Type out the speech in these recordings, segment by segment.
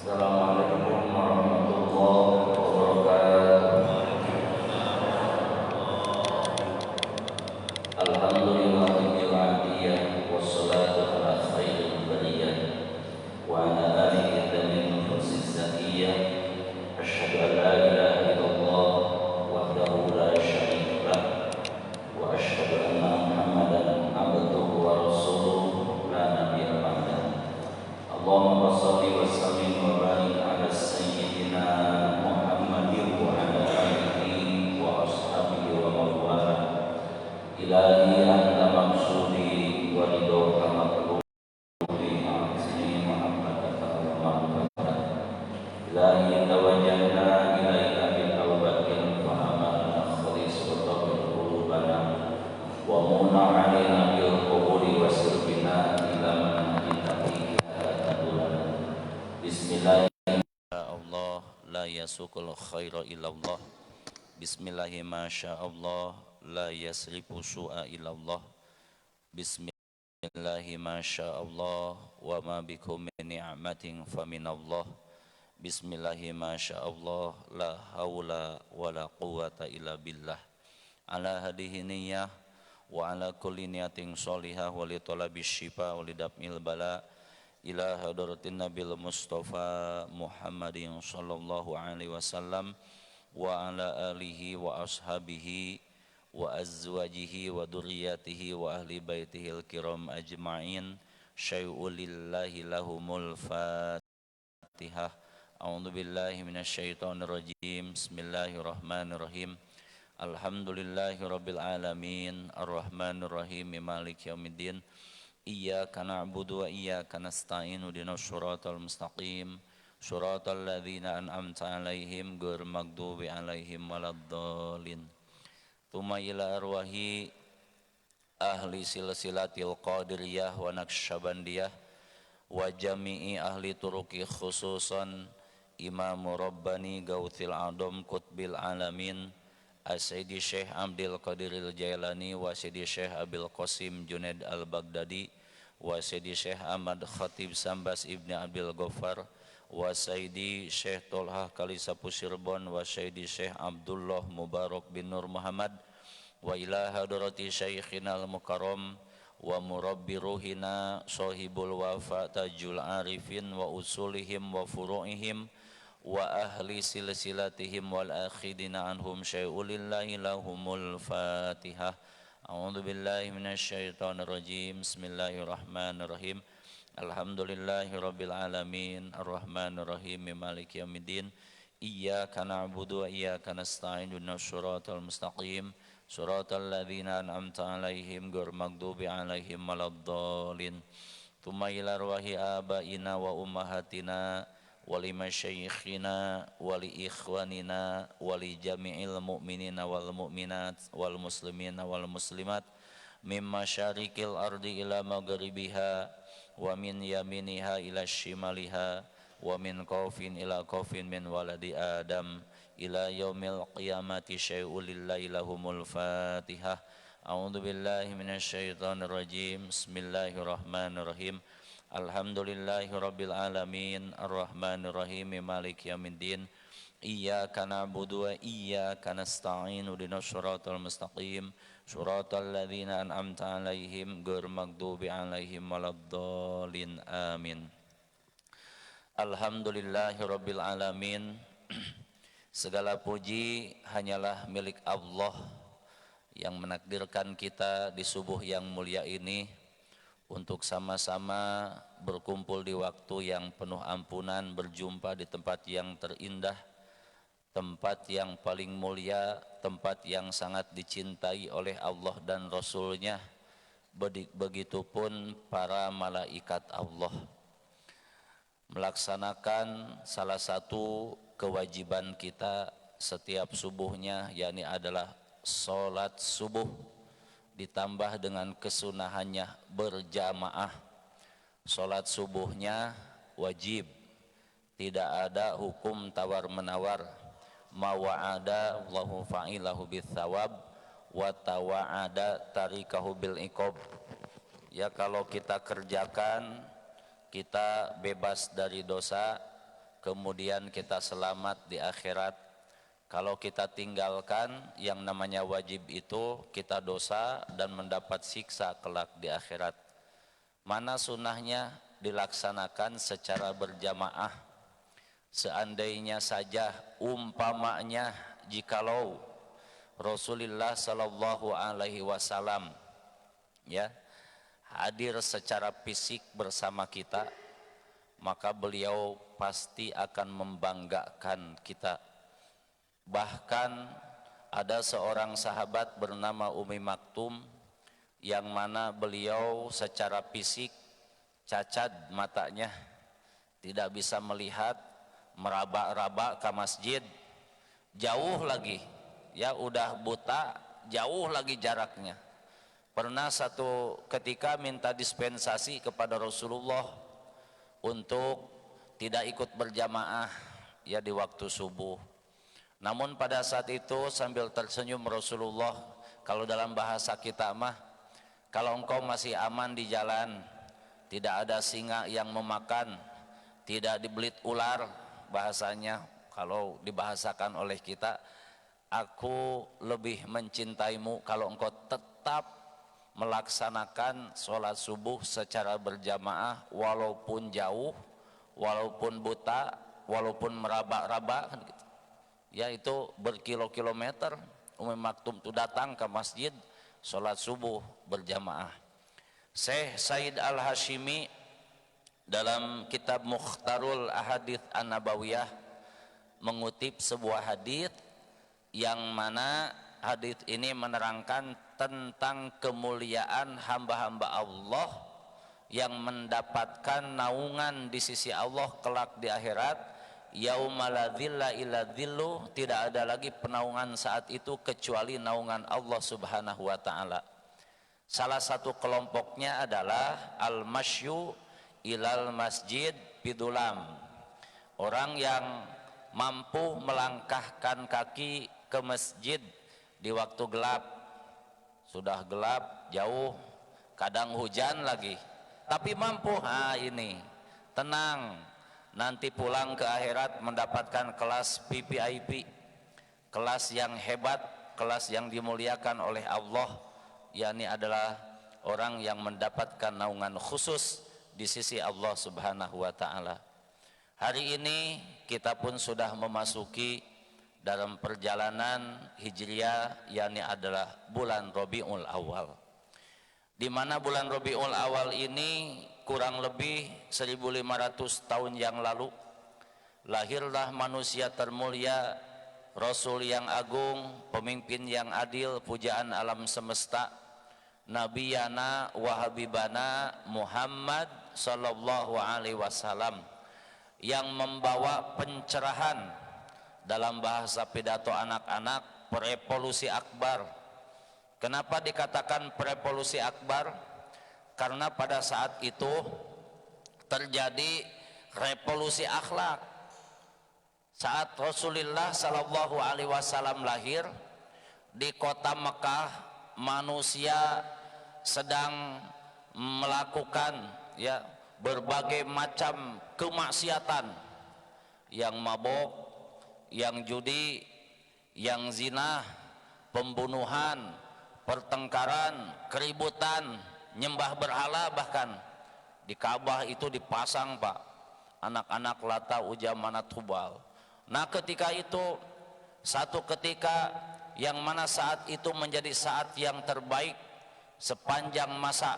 Assalamualaikum warahmatullahi wabarakatuh. Alhamdulillahil adiyah wassalatu ala khairil bariyah wa ala alihi dhamin nufus zakiyah. Asyhadu an la ilaha illallah wahdahu la syarika lah wa asyhadu anna Muhammadan abduhu wa rasuluhu la nabiyya ba'dah. Allahumma shalli wa sallim wa barik ala sayyidina Muhammadin wa ala alihi wa ashabihi wa man wala. Ilahi anta maksudi wa ridhoka matlubi a'zini muhammadaka wa ma'rifatan. Ilahi tawajjahna ilaika bil taubatin fa amanna khalis wa tawbil qulubana wa munna alaina bil qubuli wa sirbina ila man haditaki hadadulana. Bismillah. Allah la yasukul khaira illallah. Bismillahi masyaallah la yasrifu su'a illallah. Bismillahi masyaallah wa ma bikum min ni'matin faminallah. Bismillahi masyaallah la haula wa la quwata illa billah. Ala hadihi niyyah wa ala kulli niyatin sholihah wa li talabis syifa wa li daf'il bala ila hadratin nabil mustafa Muhammadin sallallahu alaihi wasallam wa ala alihi wa ashabihi wa azwajihi wa durriyatihi wa ahli baitihil kiram ajma'in. Syai'ulillahi lahumul fatihah. A'udzu billahi minasyaitonir rajim. Bismillahirrahmanirrahim. Alhamdulillahi rabbil alamin arrahmanir rahim maliki yaumiddin. Iyyaka na'budu wa iyyaka nasta'in ihdinas siratal mustaqim siratal ladzina an'amta 'alaihim ghairil maghdubi 'alaihim waladdallin. Tsumma ila arwahi ahli silsilatil qadiriyah wa naqsyabandiyah wa jami'i ahli turuqi khususan Imam Rabbani Gauthil Adom Qutbil Alamin As-Sayyidi Syekh Abdul Qadiril Jailani wa Sayyidi Syekh Abil Qasim Junaid Al-Baghdadi wa Sayyidi Syekh Ahmad Khatib Sambas Ibni Abil Ghaffar wa Sayyidi Syekh Tolhah Kalisa Pusirbon wa Sayyidi Syekh Abdullah Mubarak bin Nur Muhammad wa ila hadrati Syekhina Al-Mukarram wa murabbi ruhina sahibul wafa tajul arifin wa usulihim wa furu'ihim wa ahli silsilatihim wal akhidina anhum syai'ulillahi lahumul fatihah. A'udzu billahi minasyaitonir rajim. Bismillahirrahmanirrahim. Alhamdulillahi rabbil alamin arrahmanir rahim maliki yaumiddin. Iyyaka na'budu wa iyyaka nasta'in ihdinas siratal mustaqim siratal ladzina an'amta 'alaihim ghairil maghdubi 'alaihim waladdallin. Tsumma ila arwahi abaina wa ummahatina wali masyayyikhina wali ikhwanina wali jami'il mu'minina wal mu'minat wal muslimina wal muslimat mimma syarikil ardi ila maghribiha wa min yaminiha ila shimaliha wa min qaufin ila qaufin min waladi adam ila yaumil qiyamati syai'ulillahi lahumul fatihah. A'udzu billahi minasyaitonir rajim. Bismillahirrahmanirrahim. Alhamdulillahi rabbil alamin arrahmanir rahim maliki yaumiddin. Iyyaka na'budu wa iyyaka nasta'in ihdinas siratal mustaqim siratal ladzina an'amta 'alaihim ghairil maghdubi 'alaihim waladdallin amin. Alhamdulillahi rabbil alamin. Segala puji hanyalah milik Allah yang menakdirkan kita di subuh yang mulia ini untuk sama-sama berkumpul di waktu yang penuh ampunan, berjumpa di tempat yang terindah, tempat yang paling mulia, tempat yang sangat dicintai oleh Allah dan Rasul-Nya, begitupun para malaikat Allah. Melaksanakan salah satu kewajiban kita setiap subuhnya, yakni adalah sholat subuh, ditambah dengan kesunahannya berjamaah. Sholat subuhnya wajib, tidak ada hukum tawar-menawar. Ma wa'ada Allahu fa'ilahu bitsawab wa tawa'ada tarikahu bil iqab. Ya, kalau kita kerjakan kita bebas dari dosa, kemudian kita selamat di akhirat. Kalau kita tinggalkan yang namanya wajib itu, kita dosa dan mendapat siksa kelak di akhirat. Mana sunnahnya dilaksanakan secara berjamaah. Seandainya saja umpamanya jikalau Rasulullah sallallahu alaihi wasallam ya hadir secara fisik bersama kita, maka beliau pasti akan membanggakan kita. Bahkan ada seorang sahabat bernama Ummi Maktum yang mana beliau secara fisik cacat matanya, tidak bisa melihat, meraba-raba ke masjid, jauh lagi ya, udah buta, jauh lagi jaraknya. Pernah satu ketika minta dispensasi kepada Rasulullah untuk tidak ikut berjamaah ya di waktu subuh. Namun pada saat itu sambil tersenyum Rasulullah, kalau dalam bahasa kita mah, kalau engkau masih aman di jalan, tidak ada singa yang memakan, tidak dibelit ular, bahasanya kalau dibahasakan oleh kita, aku lebih mencintaimu kalau engkau tetap melaksanakan sholat subuh secara berjamaah, walaupun jauh, walaupun buta, walaupun meraba-raba gitu. Ya itu berkilo-kilometer. Ummi Maktum itu datang ke masjid sholat subuh berjamaah. Syekh Said Al-Hashimi dalam kitab Mukhtarul Ahadits An-Nabawiyah mengutip sebuah hadits yang mana hadits ini menerangkan tentang kemuliaan hamba-hamba Allah yang mendapatkan naungan di sisi Allah kelak di akhirat. Yauma la dzilla illa dzillu, tidak ada lagi penaungan saat itu kecuali naungan Allah Subhanahu wa taala. Salah satu kelompoknya adalah al-masyu ilal masjid bidulam, orang yang mampu melangkahkan kaki ke masjid di waktu gelap. Sudah gelap, jauh, kadang hujan lagi, tapi mampu. Ini tenang, nanti pulang ke akhirat mendapatkan kelas VVIP, kelas yang hebat, kelas yang dimuliakan oleh Allah, yakni adalah orang yang mendapatkan naungan khusus di sisi Allah Subhanahu wa taala. Hari ini kita pun sudah memasuki dalam perjalanan Hijriah, yakni adalah bulan Rabiul Awal, di mana bulan Rabiul Awal ini kurang lebih 1500 tahun yang lalu lahirlah manusia termulia, Rasul yang agung, pemimpin yang adil, pujaan alam semesta, Nabiyana wa Habibana Muhammad sallallahu alaihi wasallam, yang membawa pencerahan. Dalam bahasa pidato anak-anak, revolusi akbar. Kenapa dikatakan revolusi akbar? Karena pada saat itu terjadi revolusi akhlak. Saat Rasulullah sallallahu alaihi wasallam lahir di kota Mekah, manusia sedang melakukan ya berbagai macam kemaksiatan, yang mabok, yang judi, yang zina, pembunuhan, pertengkaran, keributan, nyembah berhala. Bahkan di Ka'bah itu dipasang Pak anak-anak Lata, Uja, Manat, Hubal. Nah ketika itu, satu ketika yang mana saat itu menjadi saat yang terbaik sepanjang masa,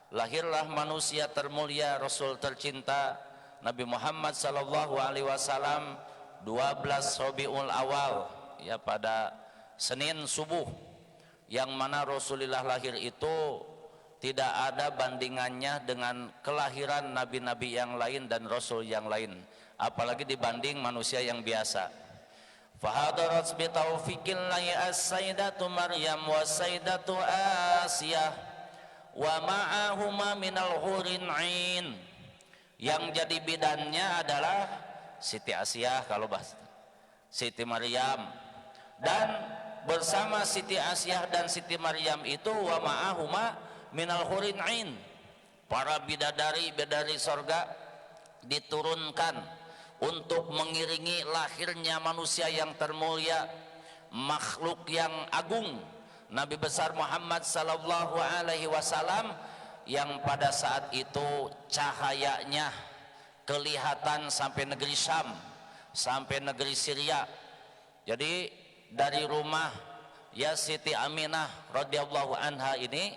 lahirlah manusia termulia, Rasul tercinta Nabi Muhammad sallallahu alaihi wasallam 12 Rabiul Awal ya, pada Senin subuh, yang mana Rasulullah lahir itu tidak ada bandingannya dengan kelahiran nabi-nabi yang lain dan rasul yang lain, apalagi dibanding manusia yang biasa. Fahadarat bi taufiqillahi as-sayyidatu Maryam wa sayyidatu Asiyah wa ma'ahuma minal hurin 'ain. Yang jadi bidannya adalah Siti Asiyah, kalau bahasa Siti Maryam, dan bersama Siti Asiyah dan Siti Maryam itu wa ma'ahuma minal hurin 'ain, para bidadari-bidadari sorga diturunkan untuk mengiringi lahirnya manusia yang termulia, makhluk yang agung, Nabi besar Muhammad sallallahu alaihi wasallam, yang pada saat itu cahayanya kelihatan sampai negeri Syam, sampai negeri Syria. Jadi dari rumah ya Siti Aminah radhiyallahu anha ini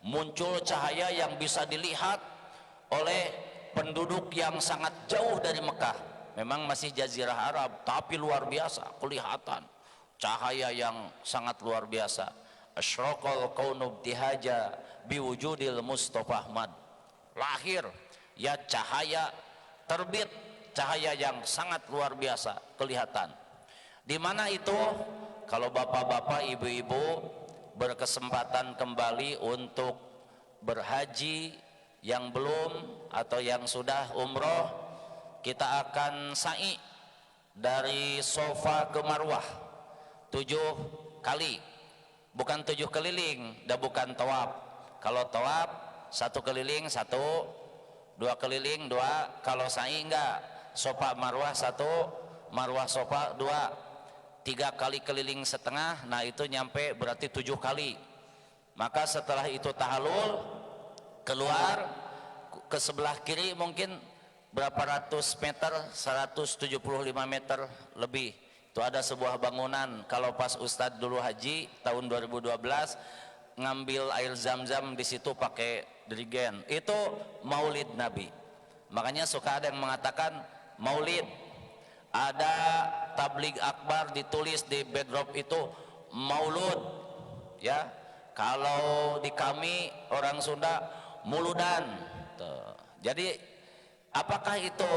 muncul cahaya yang bisa dilihat oleh penduduk yang sangat jauh dari Mekah. Memang masih jazirah Arab, tapi luar biasa kelihatan cahaya yang sangat luar biasa. Asyraqal kaunu ibtihaja biwujudil Mustafa Ahmad. Lahir ya cahaya terbit, cahaya yang sangat luar biasa kelihatan. Di mana itu? Kalau bapak-bapak, ibu-ibu berkesempatan kembali untuk berhaji, yang belum atau yang sudah umroh, kita akan sa'i dari Sofa ke Marwah 7 kali, bukan 7 keliling, dan bukan tawaf. Kalau tawaf 1 keliling 1, 2 keliling 2, kalau sa'i enggak, Sofa Marwah 1, Marwah Sofa 2, 3 kali keliling setengah, nah itu nyampe berarti 7 kali. Maka setelah itu tahallul, keluar ke sebelah kiri mungkin berapa ratus meter, 175 meter lebih, itu ada sebuah bangunan. Kalau pas Ustadz dulu haji tahun 2012 ngambil air zam-zam di situ pakai dirigen, itu maulid Nabi. Makanya suka ada yang mengatakan maulid, ada tabligh akbar ditulis di backdrop itu maulud ya. Kalau di kami orang Sunda muludan tuh. Jadi apakah itu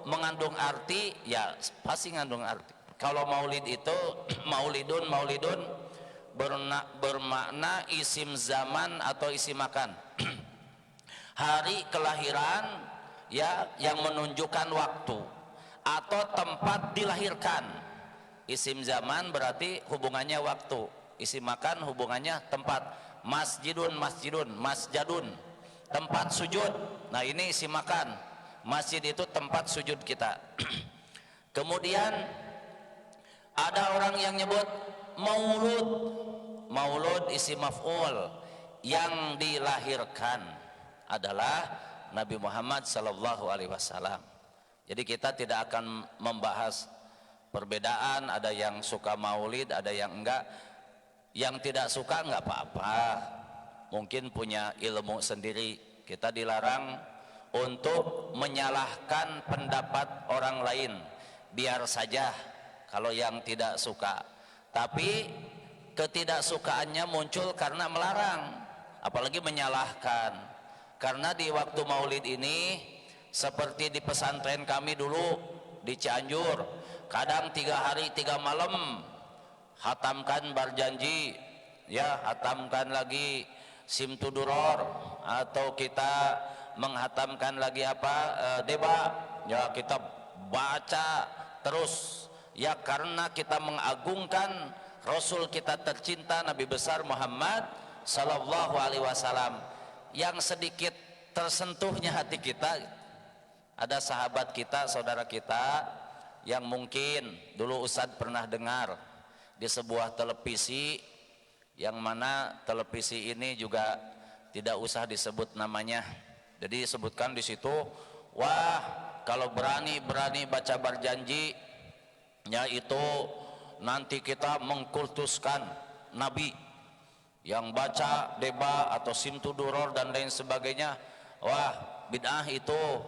mengandung arti? Ya pasti mengandung arti. Kalau maulid itu maulidun bermakna isim zaman atau isim makan hari kelahiran ya, yang menunjukkan waktu atau tempat dilahirkan. Isim zaman berarti hubungannya waktu, isim makan hubungannya tempat. Masjidun masjadun tempat sujud, nah ini isim makan. Masjid itu tempat sujud kita. Kemudian ada orang yang nyebut maulud isim maf'ul, yang dilahirkan adalah Nabi Muhammad sallallahu alaihi wasallam. Jadi kita tidak akan membahas perbedaan, ada yang suka maulid, ada yang enggak. Yang tidak suka enggak apa-apa, mungkin punya ilmu sendiri. Kita dilarang untuk menyalahkan pendapat orang lain, biar saja kalau yang tidak suka. Tapi ketidaksukaannya muncul karena melarang, apalagi menyalahkan. Karena di waktu maulid ini, seperti di pesantren kami dulu di Cianjur, kadang 3 hari 3 malam hatamkan berjanji ya, hatamkan lagi simtuduror, atau kita menghatamkan lagi deba ya, kita baca terus ya, karena kita mengagungkan Rasul kita tercinta Nabi besar Muhammad sallallahu alaihi wasallam. Yang sedikit tersentuhnya hati kita, ada sahabat kita, saudara kita yang mungkin dulu Ustadz pernah dengar di sebuah televisi, yang mana televisi ini juga tidak usah disebut namanya. Jadi disebutkan di situ, wah kalau berani baca berjanji ya, itu nanti kita mengkultuskan Nabi. Yang baca deba atau simtuduror dan lain sebagainya, wah bid'ah itu.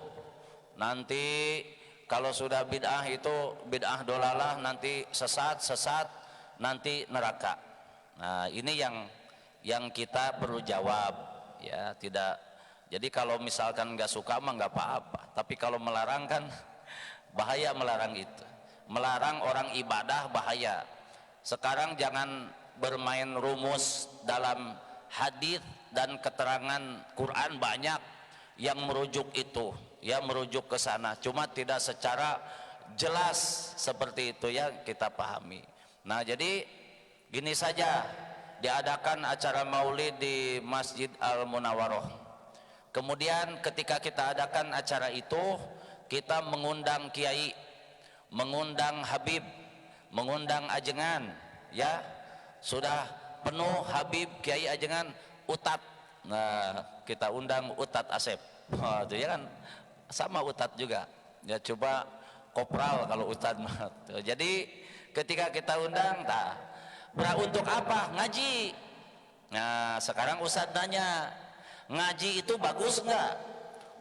Nanti kalau sudah bid'ah itu bid'ah dolalah, nanti sesat, nanti neraka. Nah ini yang kita perlu jawab ya. Tidak, jadi kalau misalkan nggak suka mah nggak apa-apa, tapi kalau melarang kan bahaya. Melarang itu, melarang orang ibadah bahaya. Sekarang jangan bermain rumus dalam hadis dan keterangan Quran, banyak yang merujuk itu ya, merujuk ke sana, cuma tidak secara jelas seperti itu ya, kita pahami. Nah jadi gini saja, diadakan acara maulid di Masjid Al-Munawwaroh. Kemudian ketika kita adakan acara itu, kita mengundang kiai mengundang Habib, mengundang ajengan, ya sudah penuh Habib Kiai ajengan Utat. Nah, kita undang Utat Asep. Oh, itu ya kan sama Utat juga. Ya coba kopral kalau Utat. Jadi ketika kita undang, untuk apa? Ngaji. Nah, sekarang Ustadz nanya, ngaji itu bagus enggak?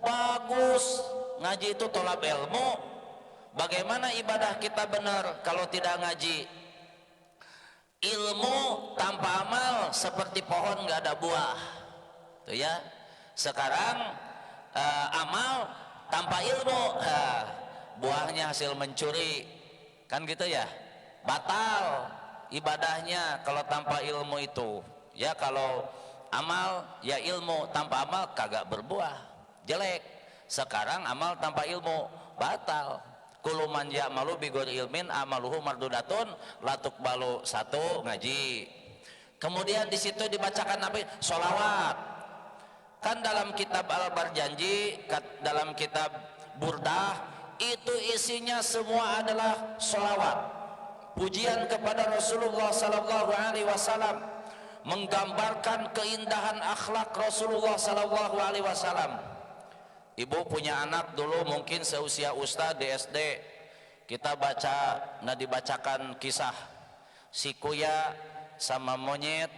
Bagus. Ngaji itu tolab ilmu. Bagaimana ibadah kita benar kalau tidak ngaji? Ilmu tanpa amal seperti pohon nggak ada buah. Tuh ya. Sekarang amal tanpa ilmu, buahnya hasil mencuri. Kan gitu ya? Batal ibadahnya kalau tanpa ilmu itu. Ya kalau amal ya ilmu, tanpa amal kagak berbuah, jelek. Sekarang amal tanpa ilmu batal. Kullu man ya'malu bighairi ilmin amaluhu mardudatun latuk balu. Satu, ngaji. Kemudian di situ dibacakan apa? Sholawat. Kan dalam kitab Al-Barjanji, dalam kitab Burdah itu isinya semua adalah sholawat, pujian kepada Rasulullah sallallahu alaihi wasallam, menggambarkan keindahan akhlak Rasulullah sallallahu alaihi wasallam. Ibu punya anak dulu mungkin seusia Ustadz di SD, kita baca, dibacakan kisah si kuya sama monyet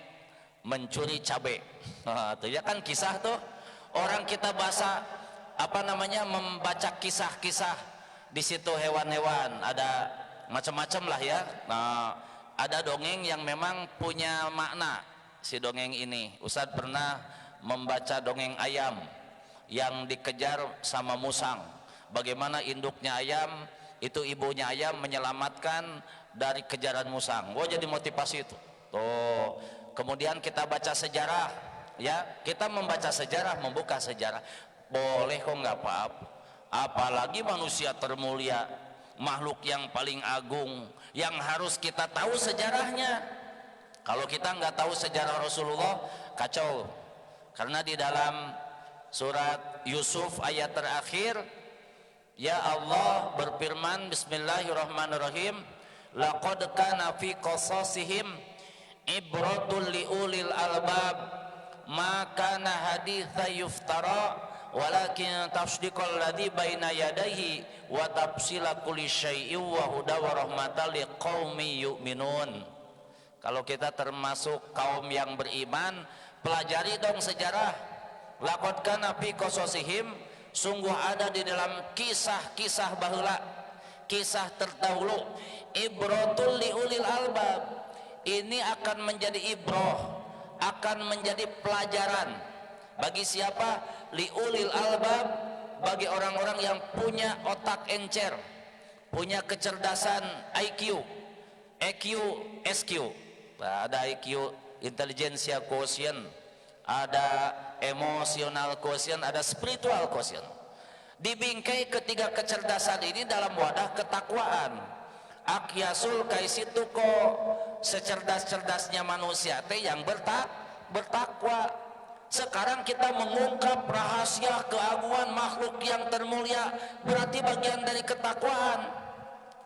mencuri cabai. Nah, itu ya kan kisah tuh. Orang kita bahasa membaca kisah-kisah di situ, hewan-hewan ada macam-macam lah ya. Nah, ada dongeng yang memang punya makna. Si dongeng ini, Ustadz pernah membaca dongeng ayam yang dikejar sama musang. Bagaimana induknya ayam itu ibunya ayam menyelamatkan dari kejaran musang. Wah, jadi motivasi itu. Tuh. Kemudian kita baca sejarah, ya. Kita membaca sejarah, membuka sejarah. Boleh kok, nggak apa-apa. Apalagi manusia termulia, makhluk yang paling agung, yang harus kita tahu sejarahnya. Kalau kita nggak tahu sejarah Rasulullah, kacau. Karena di dalam surat Yusuf ayat terakhir, ya Allah berfirman, bismillahirrahmanirrahim, laqad kana fi qasasihim ibratul liulil albab ma kana haditha yuftara walakin tasdiqal ladzi baina yadayhi wa tafsila kulli syai'in wa huda wa rahmatan liqaumin yu'minun. Kalau kita termasuk kaum yang beriman, pelajari dong sejarah. Laqad kana fi qasasihim, sungguh ada di dalam kisah-kisah baheula, kisah terdahulu, ibratul liulil albab. Ini akan menjadi ibroh, akan menjadi pelajaran bagi siapa? Liulil albab, bagi orang-orang yang punya otak encer, punya kecerdasan IQ, EQ, SQ. Nah, ada IQ, intelligentsia quotient, ada emotional quotient, ada spiritual quotient. Dibingkai ketiga kecerdasan ini dalam wadah ketakwaan. Akyasul kaisituko, secerdas-cerdasnya manusia teh yang bertakwa. Sekarang kita mengungkap rahasia keagungan makhluk yang termulia, berarti bagian dari ketakwaan.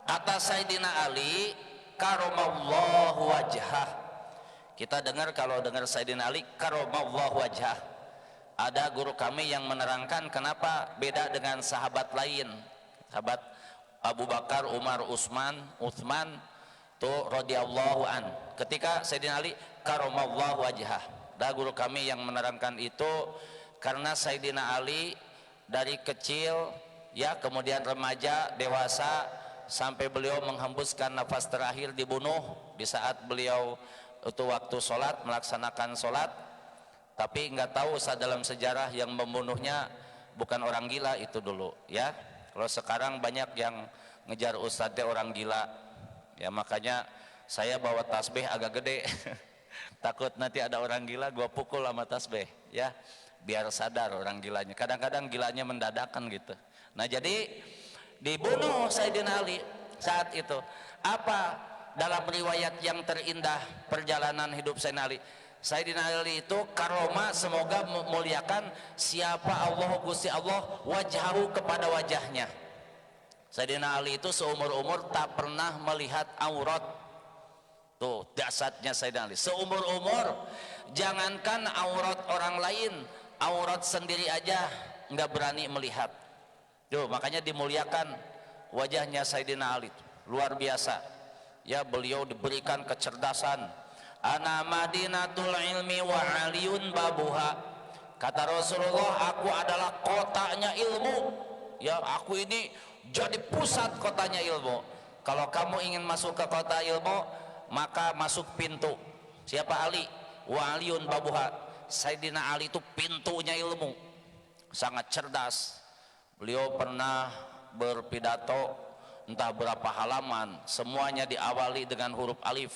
Kata Sayyidina Ali, karamallahu wajhah. Kita dengar, kalau dengar Sayyidina Ali, karamallahu wajhah. Ada guru kami yang menerangkan kenapa beda dengan sahabat lain. Sahabat Abu Bakar, Umar, Utsman tuh radhiyallahu an. Ketika Sayyidina Ali karamallahu wajhah. Ada guru kami yang menerangkan itu karena Sayyidina Ali dari kecil, ya, kemudian remaja, dewasa, sampai beliau menghembuskan nafas terakhir dibunuh di saat beliau itu waktu sholat, melaksanakan sholat. Tapi nggak tahu dalam sejarah yang membunuhnya bukan orang gila itu dulu, ya. Kalau sekarang banyak yang ngejar ustadznya orang gila, ya, makanya saya bawa tasbih agak gede. Takut nanti ada orang gila gua pukul sama tasbih, ya, biar sadar orang gilanya. Kadang-kadang gilanya mendadakan gitu. Nah, jadi dibunuh Sayyidina Ali saat itu. Apa dalam riwayat yang terindah perjalanan hidup Sayyidina Ali? Sayyidina Ali itu karoma, semoga memuliakan siapa Allah, Gusti Allah, wajhahu, kepada wajahnya. Sayyidina Ali itu seumur-umur tak pernah melihat aurat. Tuh dasarnya Sayyidina Ali, seumur-umur jangankan aurat orang lain, aurat sendiri aja nggak berani melihat. Tuh makanya dimuliakan wajahnya Sayyidina Ali, luar biasa. Ya, beliau diberikan kecerdasan. Ana madinatul ilmi wa aliyun babuha. Kata Rasulullah, aku adalah kotanya ilmu. Ya, aku ini jadi pusat kotanya ilmu. Kalau kamu ingin masuk ke kota ilmu, maka masuk pintu. Siapa? Ali. Wa aliyun babuha. Sayyidina Ali itu pintunya ilmu. Sangat cerdas. Beliau pernah berpidato entah berapa halaman, semuanya diawali dengan huruf alif.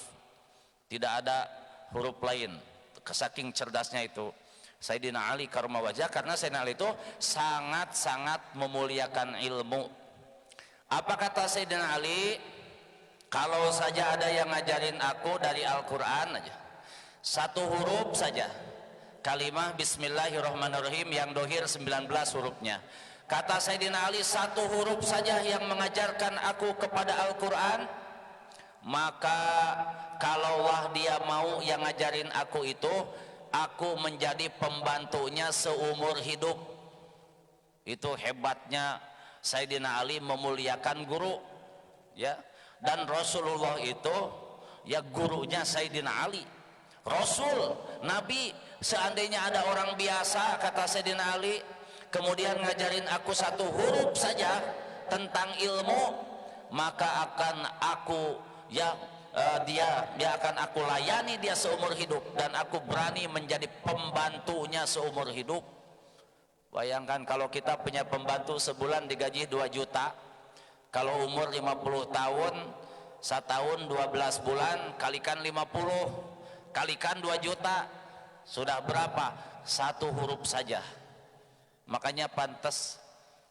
Tidak ada huruf lain. Saking cerdasnya itu Sayyidina Ali karomah wajah, karena Sayyidina Ali itu sangat-sangat memuliakan ilmu. Apa kata Sayyidina Ali? Kalau saja ada yang ngajarin aku dari Al-Quran aja, satu huruf saja, kalimah Bismillahirrahmanirrahim yang dohir 19 hurufnya. Kata Sayyidina Ali, satu huruf saja yang mengajarkan aku kepada Al-Quran, maka kalaulah dia mau yang ngajarin aku itu, aku menjadi pembantunya seumur hidup. Itu hebatnya Sayyidina Ali memuliakan guru, ya. Dan Rasulullah itu ya gurunya Sayyidina Ali. Rasul, Nabi, seandainya ada orang biasa, kata Sayyidina Ali, kemudian ngajarin aku satu huruf saja tentang ilmu, maka akan aku dia akan aku layani dia seumur hidup, dan aku berani menjadi pembantunya seumur hidup. Bayangkan kalau kita punya pembantu sebulan digaji 2 juta, kalau umur 50 tahun, setahun 12 bulan, kalikan 50, kalikan 2 juta, sudah berapa? Satu huruf saja. Makanya pantas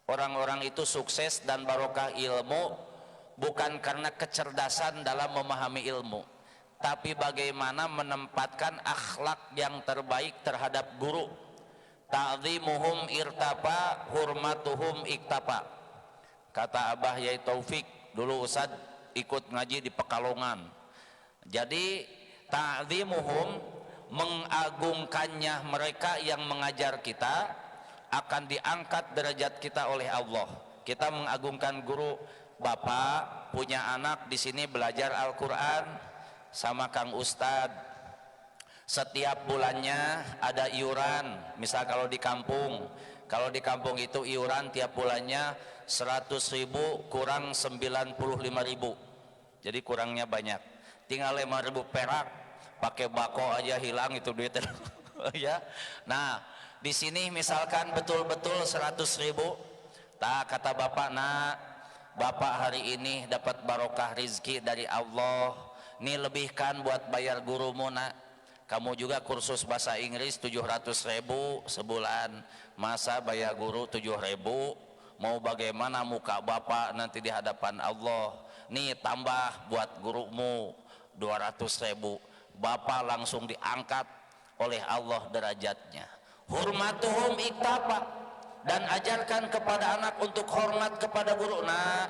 orang-orang itu sukses dan barokah ilmu, bukan karena kecerdasan dalam memahami ilmu, tapi bagaimana menempatkan akhlak yang terbaik terhadap guru. Ta'zimuhum irtapa, hurmatuhum iktapa. Kata Abah Yai Taufik, dulu Ustad ikut ngaji di Pekalongan. Jadi ta'zimuhum, mengagungkannya mereka yang mengajar kita, akan diangkat derajat kita oleh Allah. Kita mengagungkan guru. Bapak punya anak di sini belajar Al-Quran sama Kang Ustad, setiap bulannya ada iuran. Misal kalau di kampung itu iuran tiap bulannya 100.000 kurang 95.000, jadi kurangnya banyak, tinggal 5.000 perak, pakai bako aja hilang itu duit. Ya, nah di sini misalkan betul-betul 100.000, tak kata bapak, nak, bapak hari ini dapat barokah rizki dari Allah, nih lebihkan buat bayar gurumu, nak. Kamu juga kursus bahasa Inggris 700.000 sebulan, masa bayar guru 7.000? Mau bagaimana muka bapak nanti di hadapan Allah? Nih tambah buat gurumu 200.000. Bapak langsung diangkat oleh Allah derajatnya. Hurmatuhum iktapa, dan ajarkan kepada anak untuk hormat kepada guru. Nah,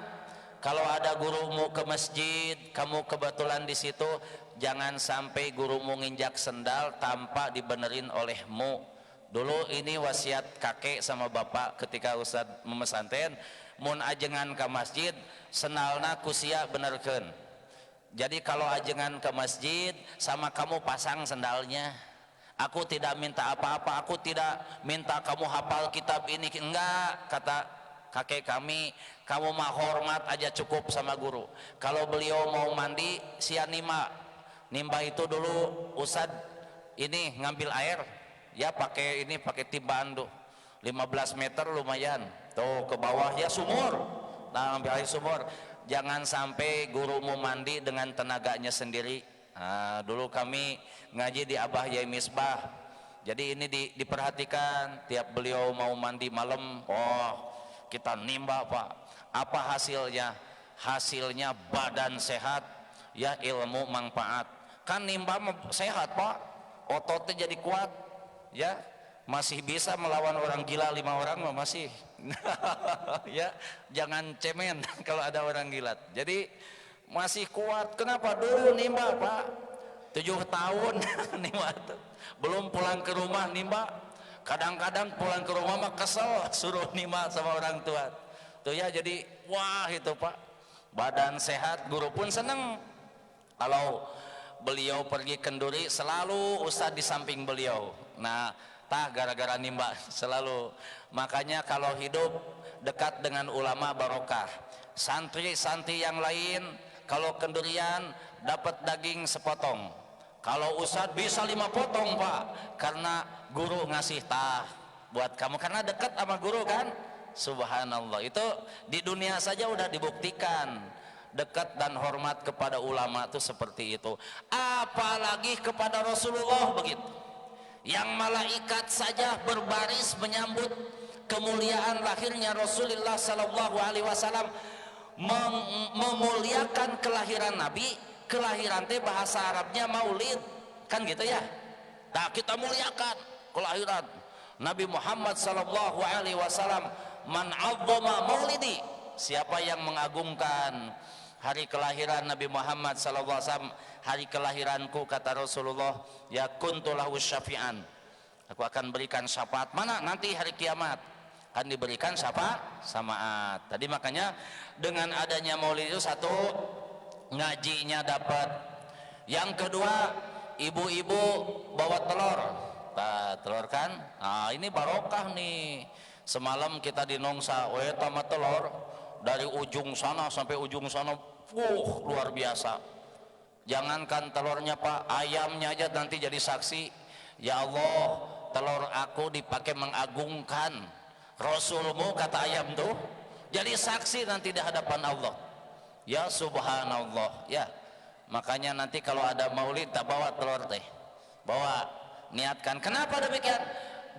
kalau ada gurumu ke masjid, kamu kebetulan di situ, jangan sampai gurumu nginjak sendal tanpa dibenerin olehmu. Dulu ini wasiat kakek sama bapak ketika Ustad memesanten, mun ajengan ke masjid, sendalna kusia benerkeun. Jadi kalau ajengan ke masjid, sama kamu pasang sendalnya. Aku tidak minta apa-apa, aku tidak minta kamu hafal kitab ini, enggak, kata kakek kami, kamu mah hormat aja cukup sama guru. Kalau beliau mau mandi, sia nimba itu dulu Ustad ini ngambil air, ya pakai timbaan tuh 15 meter lumayan, tuh ke bawah ya sumur, nah ambil air sumur. Jangan sampai guru mau mandi dengan tenaganya sendiri. Nah, dulu kami ngaji di Abah Yai Misbah, jadi ini diperhatikan tiap beliau mau mandi malam, oh kita nimba pak. Apa hasilnya? Hasilnya badan sehat, ya ilmu manfaat. Kan nimba sehat pak, ototnya jadi kuat, ya masih bisa melawan orang gila 5 orang mah masih. Ya, jangan cemen kalau ada orang gila. Jadi masih kuat. Kenapa? Dulu nimba Pak 7 tahun nimba tuh. Belum pulang ke rumah nimba. Kadang-kadang pulang ke rumah mah kesel suruh nimba sama orang tua. Tuh ya, jadi wah itu Pak. Badan sehat, guru pun seneng. Kalau beliau pergi kenduri selalu ustadz di samping beliau. Nah, tah gara-gara nimba selalu. Makanya kalau hidup dekat dengan ulama barokah. Santri-santri yang lain kalau kendurian dapat daging sepotong. Kalau ustadz bisa 5 potong Pak, karena guru ngasih tah buat kamu, karena dekat sama guru kan. Subhanallah, itu di dunia saja udah dibuktikan dekat dan hormat kepada ulama itu seperti itu, apalagi kepada Rasulullah begitu, yang malaikat saja berbaris menyambut kemuliaan lahirnya Rasulullah Sallallahu Alaihi Wasallam, memuliakan kelahiran Nabi. Kelahiran teh bahasa Arabnya maulid kan gitu ya. Nah, kita muliakan kelahiran Nabi Muhammad Sallallahu Alaihi Wasallam. Man 'azzama maulidi, siapa yang mengagungkan hari kelahiran Nabi Muhammad sallallahu alaihi wasallam, hari kelahiranku kata Rasulullah, ya kuntu lahu syafi'an, aku akan berikan syafaat. Mana nanti hari kiamat akan diberikan syafaat. Tadi makanya dengan adanya maulid itu satu, ngajinya dapat. Yang kedua, ibu-ibu bawa telur. Nah, telur kan? Nah, ini barokah nih. Semalam kita di Nongsa, tamat telur dari ujung sana sampai ujung sana, luar biasa. Jangankan telurnya Pak, ayamnya aja nanti jadi saksi. Ya Allah, telur aku dipakai mengagungkan Rasulmu, kata ayam tuh. Jadi saksi nanti di hadapan Allah. Ya subhanallah ya. Makanya nanti kalau ada maulid tak bawa telur teh, bawa, niatkan. Kenapa demikian?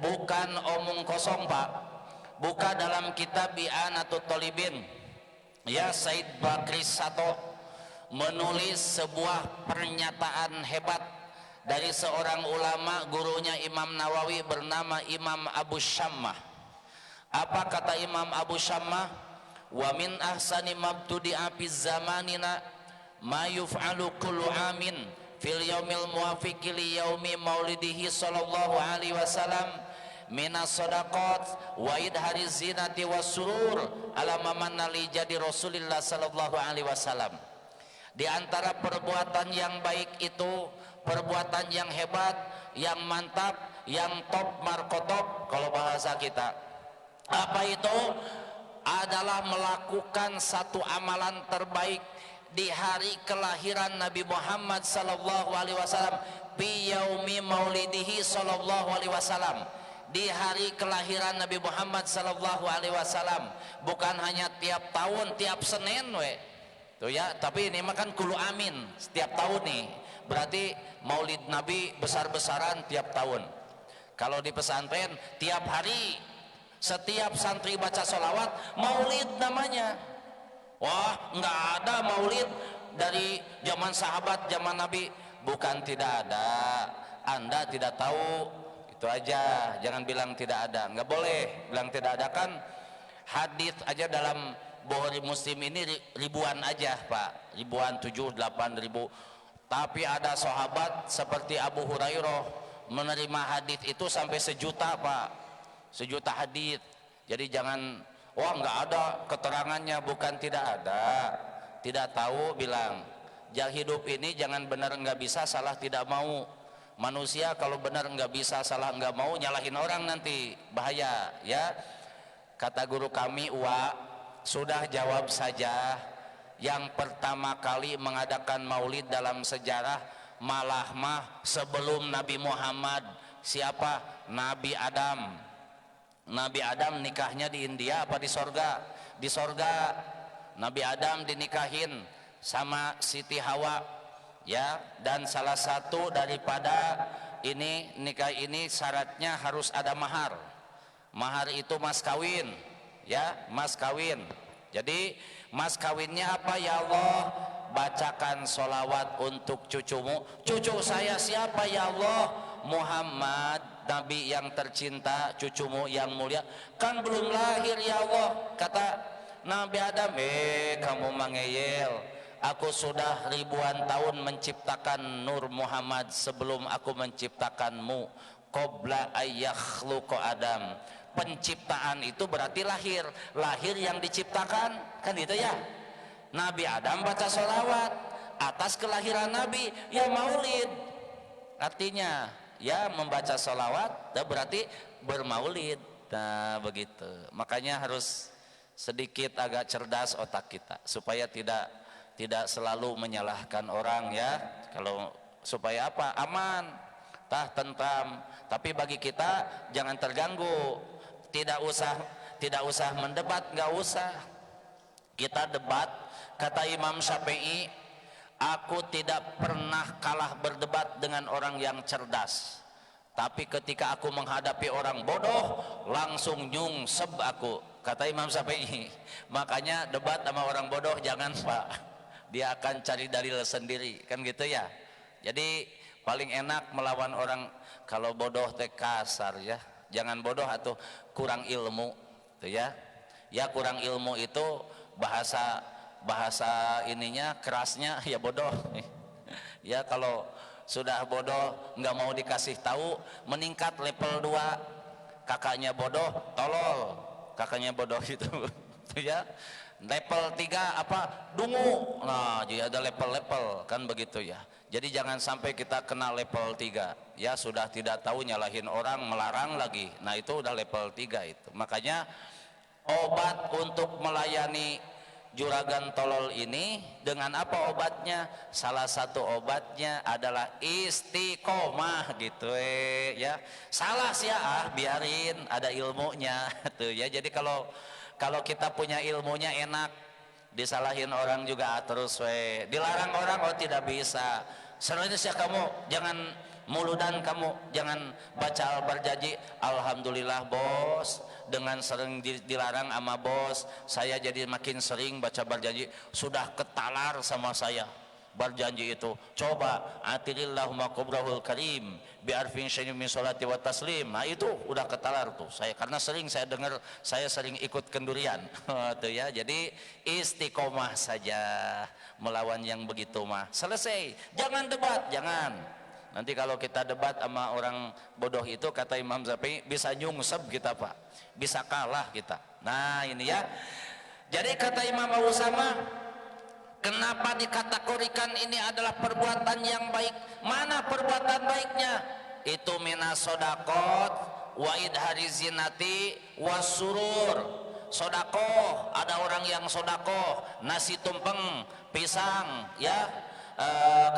Bukan omong kosong Pak. Buka dalam kitab I'anatut Thalibin, ya, Said Bakri Sato menulis sebuah pernyataan hebat dari seorang ulama, gurunya Imam Nawawi, bernama Imam Abu Syammah. Apa kata Imam Abu Syammah? Wa min ahsani mabtudi'a fi zamanina ma yuf'alu kullu amin fil yaumil muwafiqi li yaumi maulidihi sallallahu alaihi wasallam minas sadaqat wa idhari zinati wassurur ala mamanna li jadi Rasulullah sallallahu alaihi wasallam. Di antara perbuatan yang baik itu, perbuatan yang hebat, yang mantap, yang top markotop kalau bahasa kita. Apa itu? Adalah melakukan satu amalan terbaik di hari kelahiran Nabi Muhammad sallallahu alaihi wasallam, bi yaumi maulidihi sallallahu alaihi wasallam, di hari kelahiran Nabi Muhammad sallallahu alaihi wasallam. Bukan hanya tiap tahun, tiap Senin tuh ya, tapi ini makan kulu amin setiap tahun nih. Berarti maulid Nabi besar-besaran tiap tahun. Kalau di pesantren tiap hari, setiap santri baca sholawat, maulid namanya. Wah, nggak ada maulid dari zaman sahabat, zaman Nabi. Bukan tidak ada, Anda tidak tahu, itu aja. Jangan bilang tidak ada, nggak boleh bilang tidak ada. Kan hadis aja dalam Bukhari Muslim ini ribuan aja Pak, ribuan, 7-8 ribu. Tapi ada sahabat seperti Abu Hurairah menerima hadis itu sampai 1 juta Pak, 1 juta hadis. Jadi jangan, wah nggak ada keterangannya. Bukan tidak ada, tidak tahu bilang. Jangan, hidup ini jangan benar nggak bisa, salah tidak mau. Manusia kalau benar nggak bisa, salah nggak mau, nyalahin orang nanti bahaya ya. Kata guru kami, sudah jawab saja. Yang pertama kali mengadakan maulid dalam sejarah malah mah sebelum Nabi Muhammad. Siapa? Nabi Adam. Nabi Adam nikahnya di India apa di sorga? Di sorga. Nabi Adam dinikahin sama Siti Hawa ya. Dan salah satu daripada ini nikah ini syaratnya harus ada mahar. Mahar itu mas kawin ya, mas kawin. Jadi mas kawinnya apa? Ya Allah, bacakan sholawat untuk cucumu. Cucu saya siapa ya Allah? Muhammad Nabi yang tercinta, cucumu yang mulia kan belum lahir ya Allah. Kata Nabi Adam, kamu mangeyel, aku sudah ribuan tahun menciptakan Nur Muhammad sebelum aku menciptakanmu. Qabla ayyakhluqa Adam. Penciptaan itu berarti lahir, lahir yang diciptakan, kan gitu ya. Nabi Adam baca sholawat atas kelahiran Nabi, ya maulid. Artinya ya membaca sholawat berarti bermaulid. Nah begitu, makanya harus sedikit agak cerdas otak kita supaya tidak selalu menyalahkan orang ya. Kalau supaya apa? Aman, tentram. Tapi bagi kita jangan terganggu. Tidak usah mendebat, nggak usah kita debat. Kata Imam Syafi'i, aku tidak pernah kalah berdebat dengan orang yang cerdas, tapi ketika aku menghadapi orang bodoh langsung nyungsep aku, kata Imam Syafi'i. Makanya debat sama orang bodoh jangan, Pak, dia akan cari dalil sendiri, kan gitu ya. Jadi paling enak melawan orang kalau bodoh teh kasar ya. Jangan bodoh atau kurang ilmu tuh ya. Ya kurang ilmu itu bahasa ininya kerasnya ya bodoh. Ya kalau sudah bodoh nggak mau dikasih tahu, meningkat level 2, kakaknya bodoh tolol, kakaknya bodoh itu ya. Level 3 apa? Dungu. Nah, jadi ada level-level kan begitu ya. Jadi jangan sampai kita kena level 3 ya, sudah tidak tahu nyalahin orang, melarang lagi. Nah itu udah level 3 itu. Makanya obat untuk melayani juragan tolol ini dengan apa obatnya? Salah satu obatnya adalah istiqomah gitu ya. Salah sih biarin, ada ilmunya tuh ya. Jadi kalau kita punya ilmunya enak, disalahin orang juga terus dilarang orang, oh tidak bisa. Selanjutnya kamu jangan muludan, kamu jangan baca al-barjaji. Alhamdulillah bos, dengan sering dilarang sama bos, saya jadi makin sering baca barjanji, sudah ketalar sama saya barjanji itu. Coba atilillahumma kubrahul karim bi'arfin syai'in min sholati wa taslim. Nah itu udah ketalar tuh saya, karena sering saya dengar, saya sering ikut kendurian tuh ya. Jadi istiqomah saja melawan yang begitu mah selesai. Jangan debat, jangan. Nanti kalau kita debat sama orang bodoh itu, kata Imam Syafi'i, bisa nyungsep kita, Pak, bisa kalah kita. Nah ini ya. Jadi kata Imam Abu Usama, kenapa dikategorikan ini adalah perbuatan yang baik? Mana perbuatan baiknya? Itu minas sodakot wa idhari zinati wasurur. Sodakoh, ada orang yang sodakoh nasi tumpeng, pisang ya.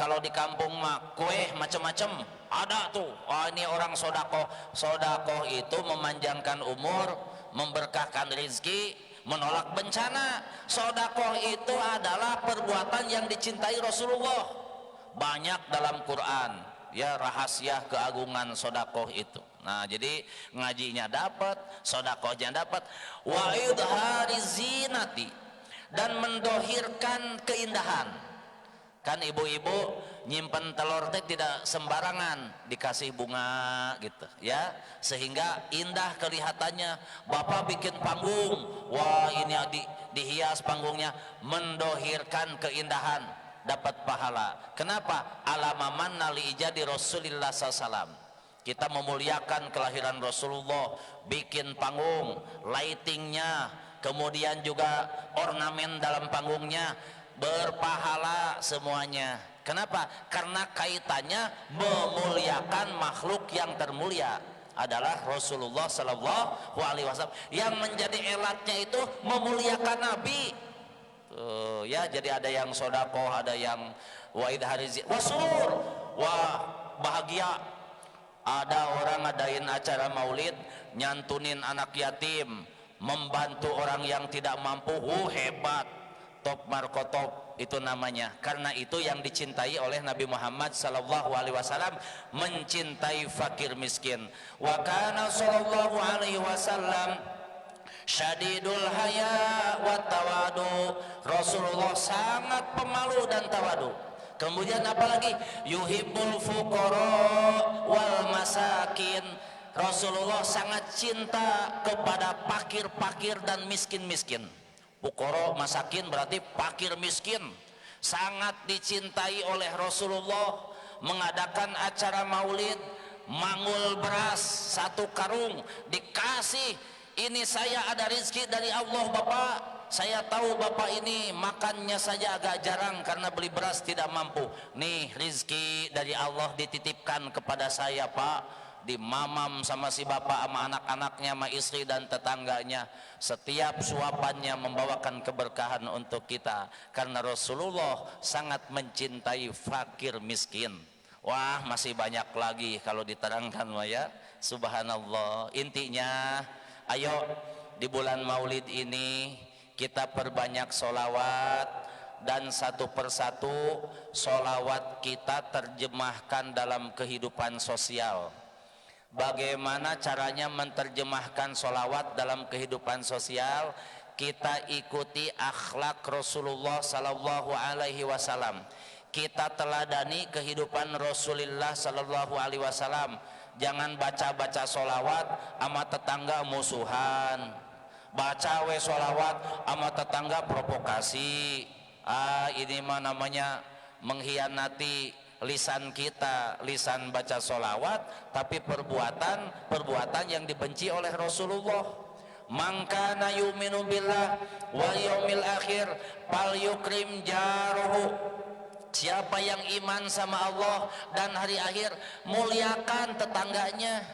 Kalau di kampung mah kue macam-macam ada tuh. Oh ini orang sodakoh. Sodakoh itu memanjangkan umur, memberkahkan rezeki, menolak bencana. Sodakoh itu adalah perbuatan yang dicintai Rasulullah. Banyak dalam Quran ya rahasia keagungan sodakoh itu. Nah jadi ngajinya dapat, sodakohnya dapat. Wa idhari zinati, dan mendohirkan keindahan. Kan ibu-ibu nyimpen telur teh tidak sembarangan, dikasih bunga gitu ya, sehingga indah kelihatannya. Bapak bikin panggung, wah ini dihias panggungnya, mendohirkan keindahan, dapat pahala. Kenapa? Alamaman nali ijadi Rasulillah SAW, kita memuliakan kelahiran Rasulullah, bikin panggung, lightingnya, kemudian juga ornamen dalam panggungnya, berpahala semuanya. Kenapa? Karena kaitannya memuliakan makhluk yang termulia adalah Rasulullah Sallallahu Alaihi Wasallam, yang menjadi elatnya itu memuliakan Nabi. Ya jadi ada yang sodakoh, ada yang waid harizi wasurur, wah bahagia. Ada orang ngadain acara maulid, nyantunin anak yatim, membantu orang yang tidak mampu, hebat. Top markotop itu namanya. Karena itu yang dicintai oleh Nabi Muhammad sallallahu alaihi wasallam, mencintai fakir miskin. Wa kana sallallahu alaihi wasallam syadidul haya wa tawadu. Rasulullah sangat pemalu dan tawadu. Kemudian apalagi yuhibbul fuqara wal masakin, Rasulullah sangat cinta kepada fakir-fakir dan miskin-miskin. Fuqara masakin berarti fakir miskin. Sangat dicintai oleh Rasulullah. Mengadakan acara maulid, mangul beras 1 karung, dikasih, ini saya ada rezeki dari Allah Bapak, saya tahu Bapak ini makannya saja agak jarang karena beli beras tidak mampu, nih rezeki dari Allah dititipkan kepada saya Pak. Dimamam sama si bapak, sama anak-anaknya, sama istri dan tetangganya. Setiap suapannya membawakan keberkahan untuk kita, karena Rasulullah sangat mencintai fakir miskin. Wah, masih banyak lagi kalau diterangkan ya. Subhanallah. Intinya, ayo di bulan Maulid ini kita perbanyak solawat, dan satu persatu solawat kita terjemahkan dalam kehidupan sosial. Bagaimana caranya menerjemahkan solawat dalam kehidupan sosial? Kita ikuti akhlak Rasulullah Sallallahu Alaihi Wasallam. Kita teladani kehidupan Rasulullah Sallallahu Alaihi Wasallam. Jangan baca-baca solawat sama tetangga musuhan, baca we solawat sama tetangga provokasi. Ini mah namanya mengkhianati lisan kita, lisan baca solawat, tapi perbuatan yang dibenci oleh Rasulullah. Mangkana yu'minu billah wal yaumil akhir fal yukrim jaruhu. Siapa yang iman sama Allah dan hari akhir, muliakan tetangganya.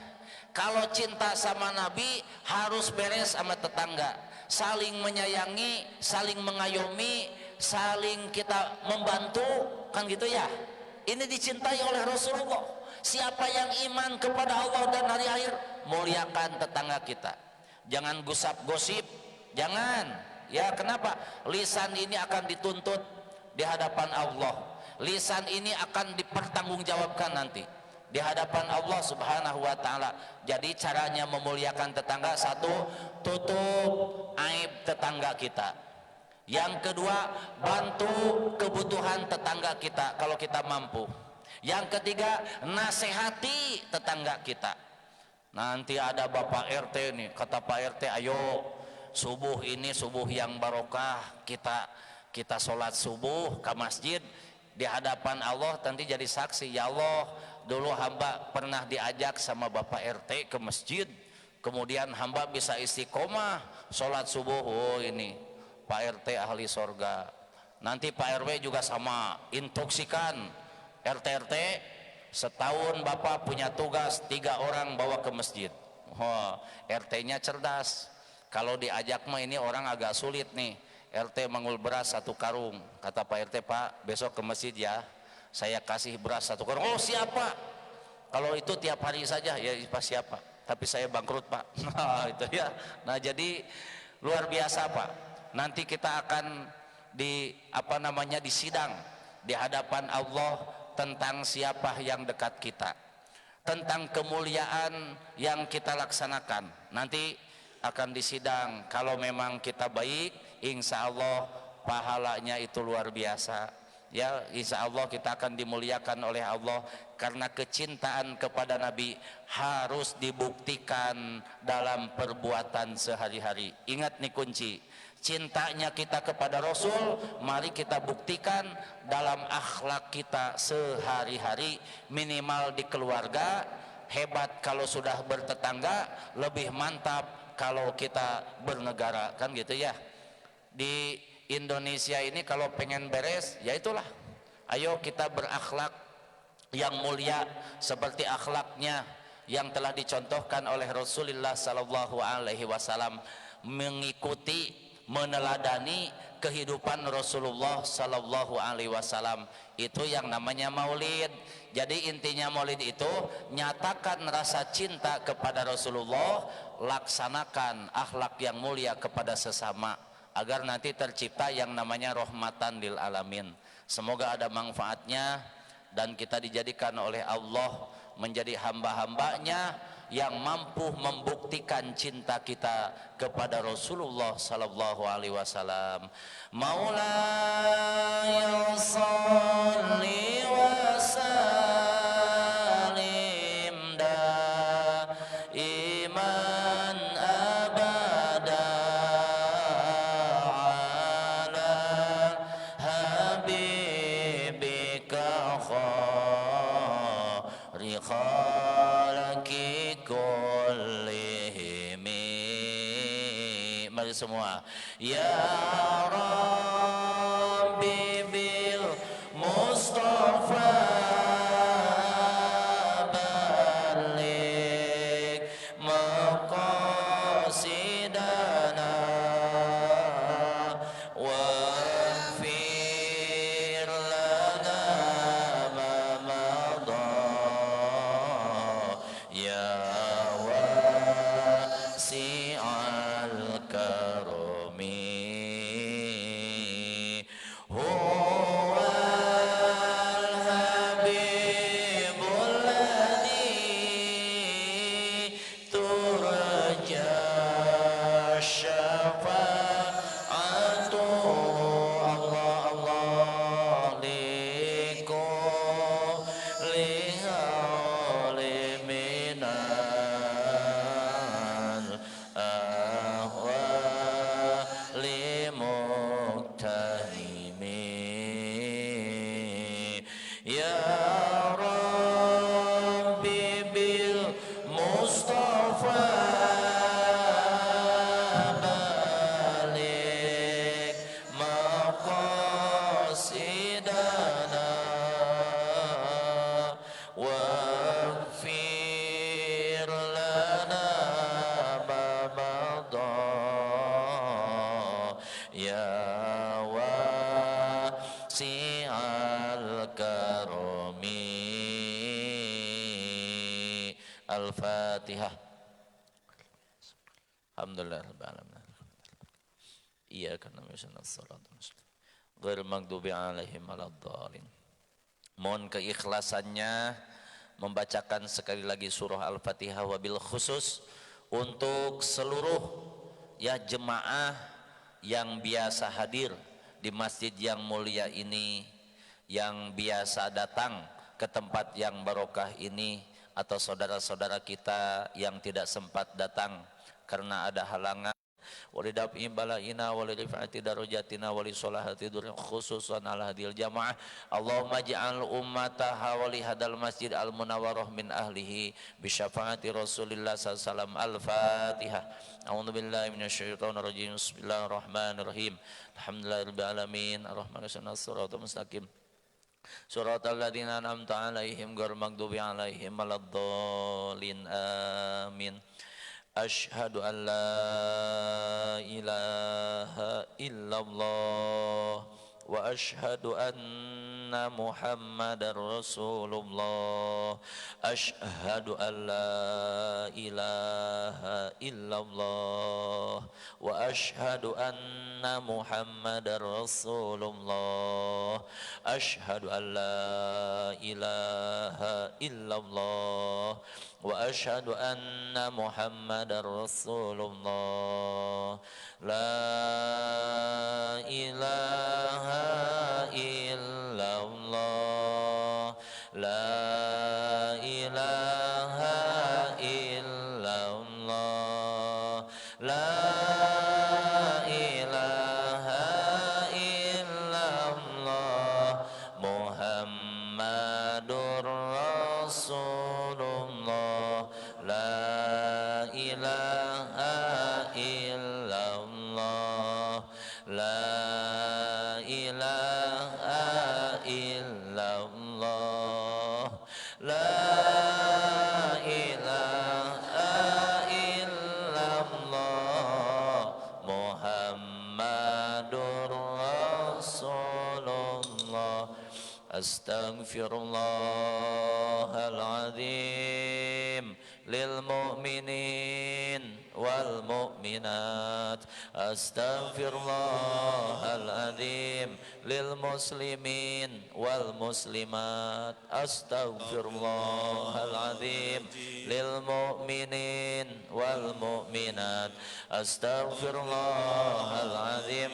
Kalau cinta sama Nabi harus beres sama tetangga, saling menyayangi, saling mengayomi, saling kita membantu, kan gitu ya. Ini dicintai oleh Rasulullah. Siapa yang iman kepada Allah dan hari akhir, muliakan tetangga kita. Jangan gusap gosip, jangan. Ya, kenapa? Lisan ini akan dituntut di hadapan Allah. Lisan ini akan dipertanggungjawabkan nanti di hadapan Allah Subhanahu wa taala. Jadi caranya memuliakan tetangga, satu, tutup aib tetangga kita. Yang kedua, bantu kebutuhan tetangga kita kalau kita mampu. Yang ketiga, nasihati tetangga kita. Nanti ada Bapak RT nih, kata Pak RT, ayo subuh ini subuh yang barokah, kita sholat subuh ke masjid di hadapan Allah, nanti jadi saksi. Ya Allah, dulu hamba pernah diajak sama Bapak RT ke masjid, kemudian hamba bisa istiqomah sholat subuh. Oh, ini Pak RT ahli sorga. Nanti Pak RW juga sama, instruksikan RT setahun Bapak punya tugas 3 orang bawa ke masjid. RT-nya cerdas. Kalau diajak mah ini orang agak sulit nih. RT mangul beras 1 karung. Kata Pak RT, Pak besok ke masjid ya, saya kasih beras 1 karung. Oh siapa? Kalau itu tiap hari saja ya Pak siapa? Tapi saya bangkrut Pak. Nah itu ya. Nah jadi luar biasa Pak. Nanti kita akan disidang di hadapan Allah tentang siapa yang dekat kita, tentang kemuliaan yang kita laksanakan. Nanti akan disidang. Kalau memang kita baik, insya Allah pahalanya itu luar biasa. Ya, insya Allah kita akan dimuliakan oleh Allah, karena kecintaan kepada Nabi harus dibuktikan dalam perbuatan sehari-hari. Ingat nih kunci, cintanya kita kepada Rasul, mari kita buktikan dalam akhlak kita sehari-hari, minimal di keluarga. Hebat kalau sudah bertetangga, lebih mantap kalau kita bernegara, kan gitu ya. Di Indonesia ini kalau pengen beres, ya itulah, ayo kita berakhlak yang mulia seperti akhlaknya yang telah dicontohkan oleh Rasulullah Sallallahu Alaihi Wasallam, mengikuti, meneladani kehidupan Rasulullah Sallallahu Alaihi Wasallam. Itu yang namanya maulid. Jadi intinya maulid itu nyatakan rasa cinta kepada Rasulullah, laksanakan akhlak yang mulia kepada sesama, agar nanti tercipta yang namanya rahmatan lil alamin. Semoga ada manfaatnya dan kita dijadikan oleh Allah menjadi hamba-hambanya yang mampu membuktikan cinta kita kepada Rasulullah Sallallahu Alaihi Wasallam. Maulaya salli wa sallim semua. Ya Rabbi bil Mustafa balik maqasidana waghfir lana ma madha ya wasi'al karami huwal habibul ladzi turja syafa'atu Allah Allah liku lihawli minal ahwali muktahimi ya Rabbi bil Mustafa balik maqasidana waghfir lana ma madha ya wasi'al karami. Al-Fatihah. Alhamdulillah rabbil alamin. Iyyaka na'budu wa iyyaka nasta'in. Ghairil maghdubi 'alaihim waladdallin. Mohon keikhlasannya membacakan sekali lagi surah Al-Fatihah wabil khusus untuk seluruh ya jemaah yang biasa hadir di masjid yang mulia ini, yang biasa datang ke tempat yang barokah ini, atau saudara-saudara kita yang tidak sempat datang karena ada halangan. Walidaf'i bala'ina walirif'ati darajatina walisolahati durin khususan ala hadil jamaah. Allahumma ja'al ummataha wali hadal masjid al-munawwarah min ahlihi bisyafaati Rasulillah sallallahu al-Fatihah. A'udzu billahi minasyaitonir rajim. Bismillahirrahmanirrahim. Alhamdulillahirabbil alamin. Arrahmanirrahim. Shiratal mustaqim. Suratal ladzina an'amta 'alaihim ghairil maghdubi 'alaihim waladdallin. Amin. Asyhadu an la ilaha illallah wa asyhadu anna Muhammadar Rasulullah. Asyhadu an la ilaha illallah wa asyhadu anna Muhammadar Rasulullah. Asyhadu an la ilaha illallah wa asyhadu anna Muhammadar Rasulullah. La ilaha illallah. La ilaha illallah. La ilaha illallah. Muhammadur Rasulullah. La ilaha illallah. La ilaha illallah. La ilaha illallah. Muhammadur Rasulullah. Astaghfirullahaladzim lil mu'minin wal mu'minat. Astaghfirullahaladzim lil muslimin wal muslimat. Astaghfirullahaladzim lil mu'minin wal mu'minat. Astaghfirullahaladzim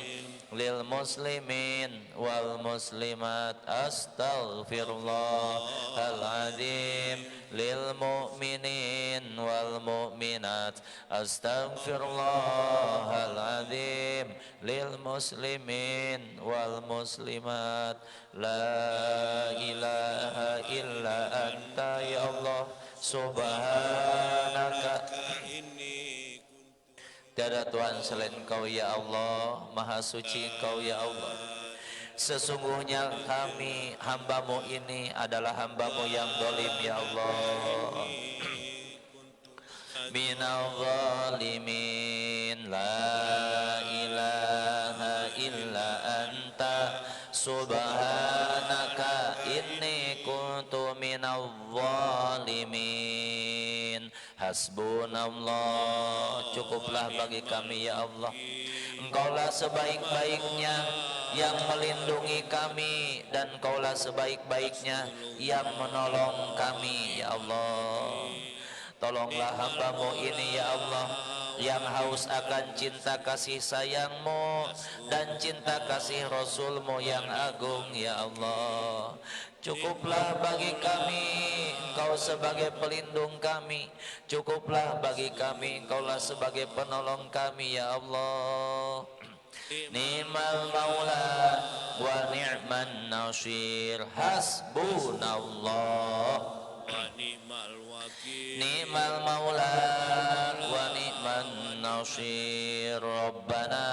lil muslimin wal muslimat. Astaghfirullahaladzim lil mu'minin wal mu'minat. Astaghfirullahaladzim lil muslimin wal muslimat. La ilaha illa anta ya Allah subhanaka Tiada Tuhan selain Engkau ya Allah, Maha suci Engkau ya Allah. Sesungguhnya kami hamba-Mu ini adalah hamba-Mu yang zalim ya Allah. Minal zalimin, la ilaha illa anta subhanaka inni kuntu minal zalimin. Hasbunallah, cukuplah bagi kami ya Allah. Engkaulah sebaik-baiknya yang melindungi kami, dan Engkaulah sebaik-baiknya yang menolong kami ya Allah. Tolonglah hamba-Mu ini ya Allah, yang haus akan cinta kasih sayang-Mu dan cinta kasih Rasul-Mu yang agung ya Allah. Cukuplah bagi kami Engkau sebagai pelindung kami, cukuplah bagi kami Engkaulah sebagai penolong kami ya Allah. Ni'mal maula wa ni'man nasir, hasbunallah wa ni'mal wakil. Ni'mal maula wa ni'man nasir. Rabbana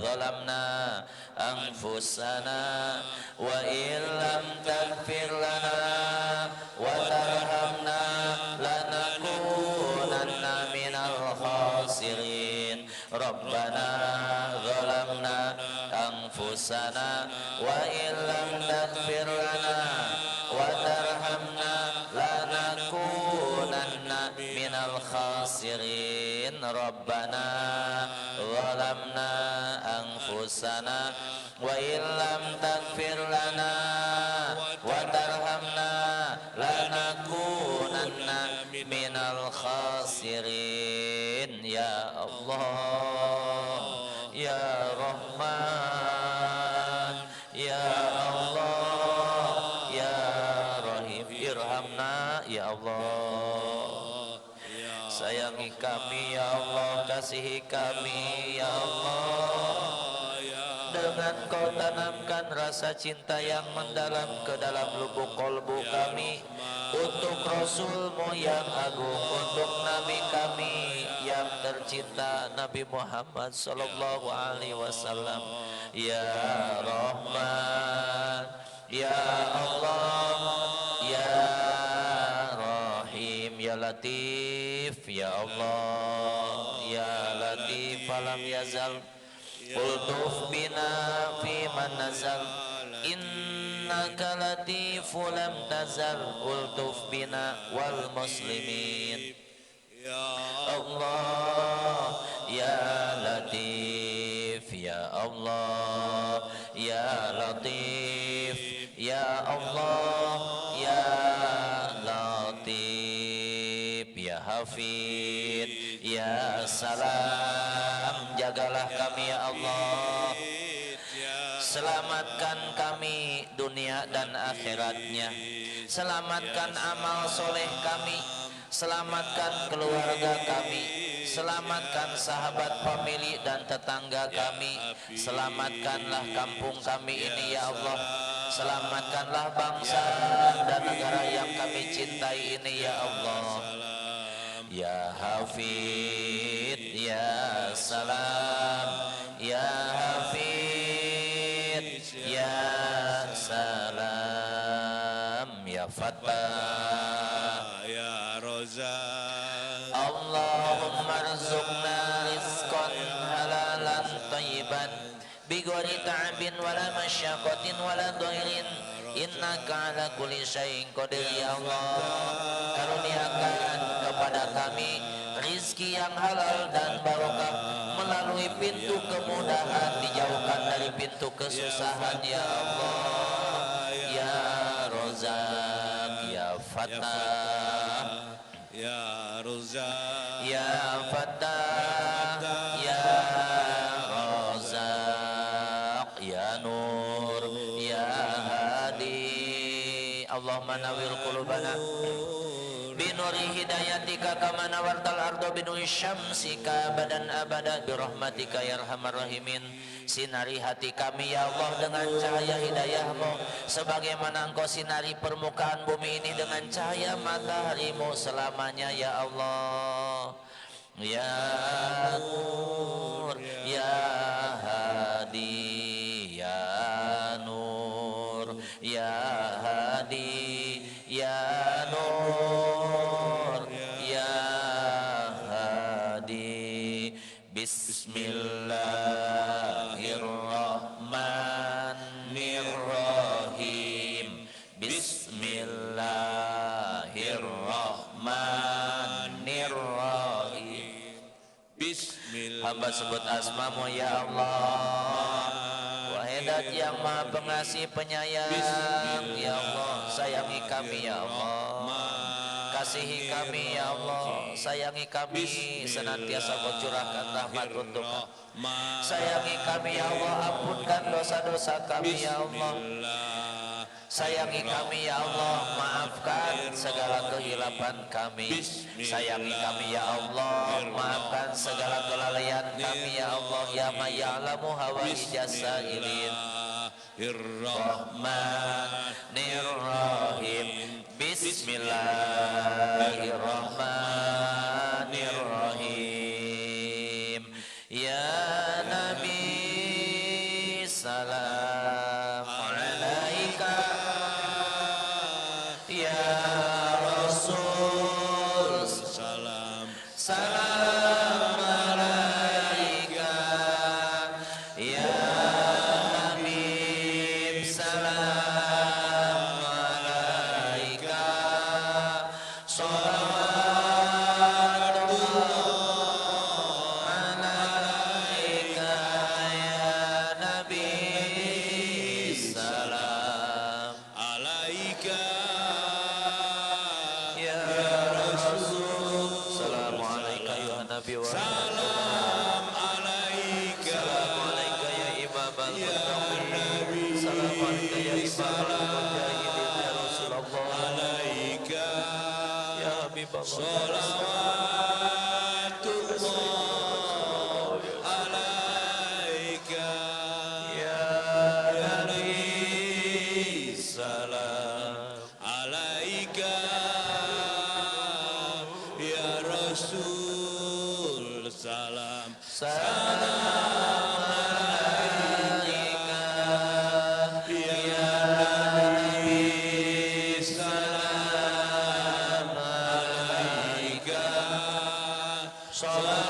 zalamna anfusana wa illam taghfir lana wa tarhamna lanakunanna minal khasirin. Rabbana zalamna anfusana wa illam taghfir lana wa tarhamna lanakunanna minal khasirin. Rabbana zalamna anfusana wa illam taghfir lana wa tarhamna lanakunanna minal khasirin. Ya Allah, ya Rahman, ya Allah, ya Rahim, irhamna ya Allah. Sayangi kami ya Allah, kasihi kami ya Allah. Dengan Kau tanamkan rasa cinta yang mendalam ke dalam lubuk kolbu kami, untuk Rasul-Mu yang agung, untuk Nabi kami yang tercinta, Nabi Muhammad sallallahu alaihi wasallam. Ya Rahman, ya Allah, ya Rahim, ya Latif, ya Allah, ya Latif falam yazal ultuf bina fi man nazal, innaka latifu lam tazal ultuf bina wal muslimin. Ya Allah, ya Latif, ya Allah, ya Latif, ya Allah, ya Latif, ya Hafid, ya Salam. Jagalah kami ya Allah, selamatkan kami dunia dan akhiratnya, selamatkan amal soleh kami, selamatkan keluarga kami, selamatkan sahabat, famili dan tetangga kami, selamatkanlah kampung kami ini ya Allah, selamatkanlah bangsa dan negara yang kami cintai ini ya Allah. Ya Hafid, ya Salam, ya Hafid, ya Salam, ya Fatah, ya Rozak. Allahumma rzuqna rizqan halalan tayyiban bighairi ta'abin wala masyaqqatin wala dhairin, innaka ala kulli syai'in qadir. Ya Allah, karuniakan kepada kami rizki yang halal dan barokah melalui pintu kemudahan, dijauhkan dari pintu kesusahan ya Allah. Ya Rozak, ya Fatah, ya Rozak, ya Fatah, ya Rozak, ya Nur, ya Hadi. Allahumma nawwir qulubana binuri hidayatika kama nawartal ardo binuri syamsika badan abada birahmatika ya arhamar rahimin. Sinari hati kami ya Allah dengan cahaya hidayah-Mu, sebagaimana Engkau sinari permukaan bumi ini dengan cahaya matahari-Mu selamanya ya Allah. Ya Nur, Ya Hadi, Ya Nur, Ya Hadi, Ya Nur, Ya Hadi. Bismillahirrahmanirrahim. Bismillahirrahmanirrahim. Hamba sebut asmamu ya Allah, Wahidat yang maha pengasih penyayang. Ya Allah, sayangi kami ya Allah, kasihi kami ya Allah, sayangi kami, senantiasa kau curahkan rahmat untuk kami. Sayangi kami ya Allah, ampunkan dosa-dosa kami ya Allah. Sayangi kami ya Allah, maafkan segala kehilapan kami. Sayangi kami ya Allah, maafkan segala kelalaian kami ya Allah. Ya ma ya'lamu hawaija sa'ilin. Rahmanirrahim. Bismillahirrahmanirrahim. Ya Nabi salam alaika, Ya Rasul salam alaika, Ya Habib salam alaika, salawatullah alaika, ya Nabi salam alaika, ya Rasul salam alaika, ya Nabi wa salam alaika, salam alaika ya Imam al-Muttaqin, salam alaika ya Imam al-Mujahidin, ya Rasulullah alaika, ya Habib Allah, salawatullah alaika, ya Nabi salam alaika, ya Rasul salam alaika, ya Nabi salam alaika, salawatullah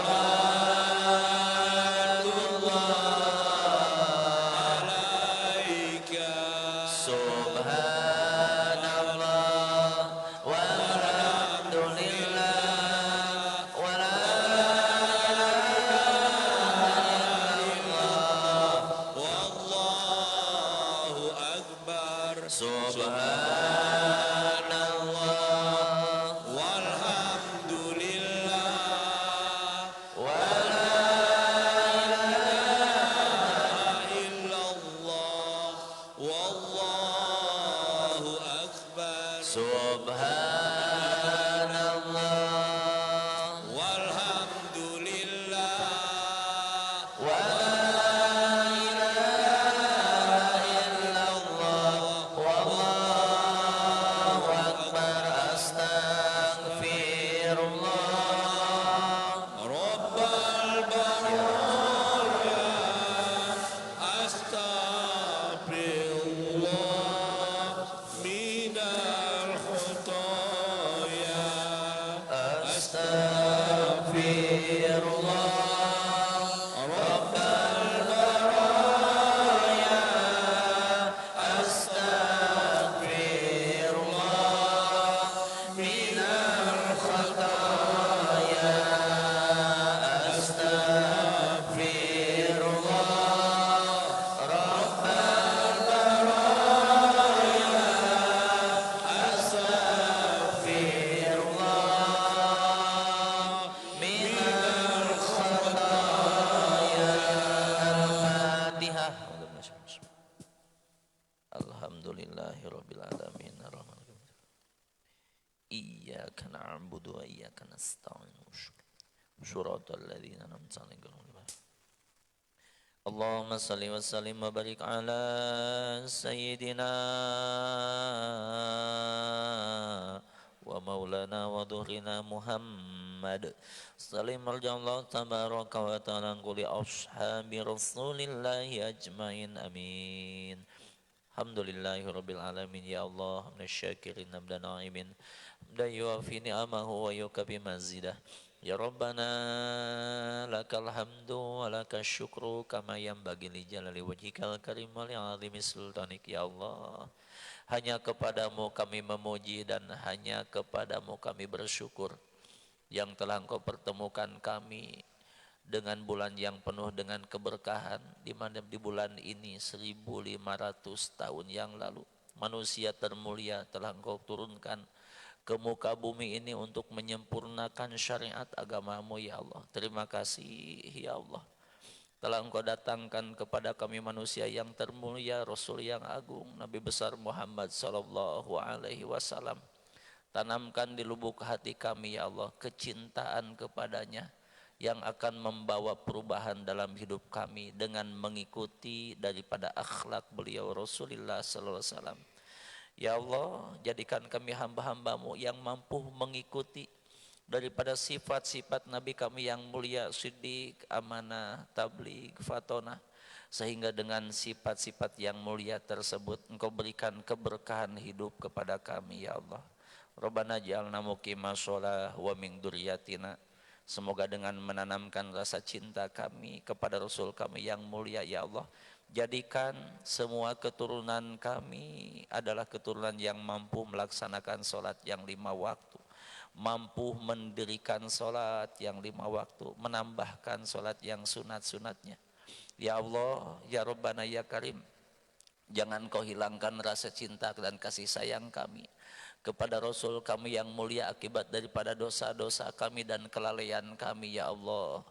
alaika. Subhanallah walhamdulillah wa la wallahu akbar. Subhanallah walhamdulillah wa la ilaha illallah wallahu akbar. Subhanallah walhamdulillah wa la wallahu akbar. Astaghfirullah Rabbal baraya, astaghfirullah minal khotoya, astaghfirullah Rabbal baraya, astaghfirullah minal khotoya, astaghfirullah Rabbal baraya, astaghfirullah minal khotoya. Al-Fatihah. Alhamdulillahirabbil alamin. Arrahmanirrahim. Iyyaka na'budu wa iyyaka nasta'in. Shiratal ladzina an'amta 'alaihim ghairil maghdubi 'alaihim. Allahumma salli wa sallim wa barik ala sayyidina ومولانا وظهرنا محمد سلم رضي الله تبارك وتعالى عن كل أصحاب رسول الله أجمعين آمين. Alhamdulillahi Rabbil Alamin. Ya Allah, minasyakirin hamdan na'imin hamdan yuafi ni'amahu wa yukabi mazidah. Ya Rabbana lakal hamdu wa lakal syukru kama yanbaghi li jalali wajhikal karim wa li azimi sultanik. Ya Allah, hanya kepadamu kami memuji dan hanya kepadamu kami bersyukur yang telah Engkau pertemukan kami dengan bulan yang penuh dengan keberkahan, di mana di bulan ini 1500 tahun yang lalu manusia termulia telah Engkau turunkan ke muka bumi ini untuk menyempurnakan syariat agamamu ya Allah. Terima kasih ya Allah, telah Engkau datangkan kepada kami manusia yang termulia, Rasul yang agung, Nabi besar Muhammad sallallahu alaihi wasallam. Tanamkan di lubuk hati kami ya Allah kecintaan kepadanya yang akan membawa perubahan dalam hidup kami dengan mengikuti daripada akhlak beliau Rasulullah sallallahu alaihi wasallam. Ya Allah, jadikan kami hamba-hambamu yang mampu mengikuti daripada sifat-sifat Nabi kami yang mulia, siddiq, amanah, tabligh, fatonah, sehingga dengan sifat-sifat yang mulia tersebut Engkau berikan keberkahan hidup kepada kami ya Allah. Rabbana ja'alna muqimas shalah wa min dzurriyyatina. Semoga dengan menanamkan rasa cinta kami kepada Rasul kami yang mulia ya Allah, jadikan semua keturunan kami adalah keturunan yang mampu melaksanakan sholat yang 5 waktu, mampu mendirikan sholat yang 5 waktu, menambahkan sholat yang sunat-sunatnya. Ya Allah, ya Rabbana ya Karim, jangan Kau hilangkan rasa cinta dan kasih sayang kami kepada Rasul kami yang mulia akibat daripada dosa-dosa kami dan kelalaian kami ya Allah.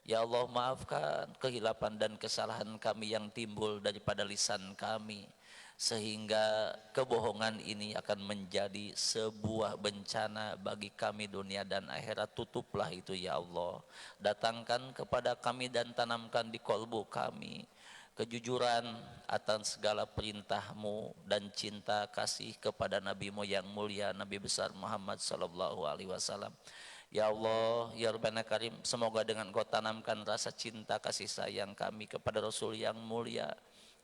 Ya Allah, maafkan kehilapan dan kesalahan kami yang timbul daripada lisan kami, sehingga kebohongan ini akan menjadi sebuah bencana bagi kami dunia dan akhirat. Tutuplah itu ya Allah, datangkan kepada kami dan tanamkan di kolbu kami kejujuran atas segala perintah-Mu dan cinta kasih kepada Nabi-Mu yang mulia, Nabi besar Muhammad sallallahu alaihi wasallam. Ya Allah, ya Rabbana Karim, semoga dengan Kau tanamkan rasa cinta kasih sayang kami kepada Rasul yang mulia,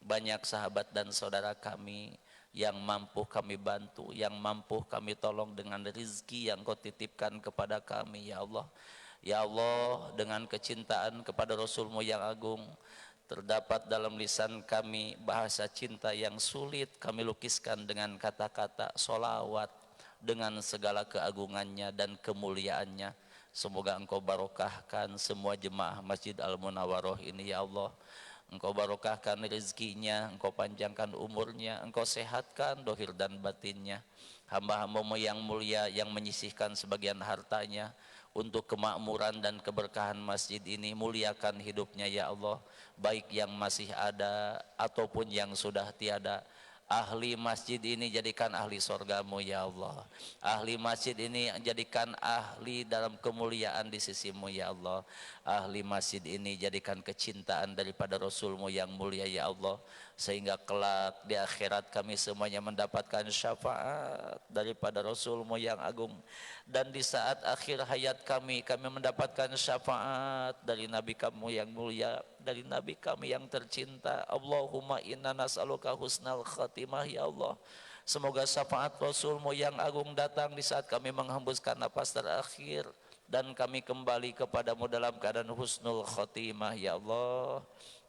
banyak sahabat dan saudara kami yang mampu kami bantu, yang mampu kami tolong dengan rezeki yang Kau titipkan kepada kami ya Allah. Ya Allah, dengan kecintaan kepada Rasul-Mu yang agung, terdapat dalam lisan kami bahasa cinta yang sulit kami lukiskan dengan kata-kata solawat dengan segala keagungannya dan kemuliaannya. Semoga Engkau barokahkan semua jemaah Masjid Al-Munawwaroh ini ya Allah. Engkau barokahkan rezekinya, Engkau panjangkan umurnya, Engkau sehatkan dohir dan batinnya. Hamba-hamba-Mu yang mulia yang menyisihkan sebagian hartanya untuk kemakmuran dan keberkahan masjid ini, muliakan hidupnya ya Allah, baik yang masih ada ataupun yang sudah tiada. Ahli masjid ini jadikan ahli surga-Mu ya Allah. Ahli masjid ini jadikan ahli dalam kemuliaan di sisi-Mu ya Allah. Ahli masjid ini jadikan kecintaan daripada Rasul-Mu yang mulia ya Allah, sehingga kelak di akhirat kami semuanya mendapatkan syafaat daripada Rasul-Mu yang agung. Dan di saat akhir hayat kami mendapatkan syafaat dari Nabi kamu yang mulia, dari Nabi kami yang tercinta. Allahumma inna nas'aluka husnal khatimah ya Allah. Semoga syafaat Rasul-Mu yang agung datang di saat kami menghembuskan nafas terakhir dan kami kembali kepadamu dalam keadaan husnul khatimah ya Allah.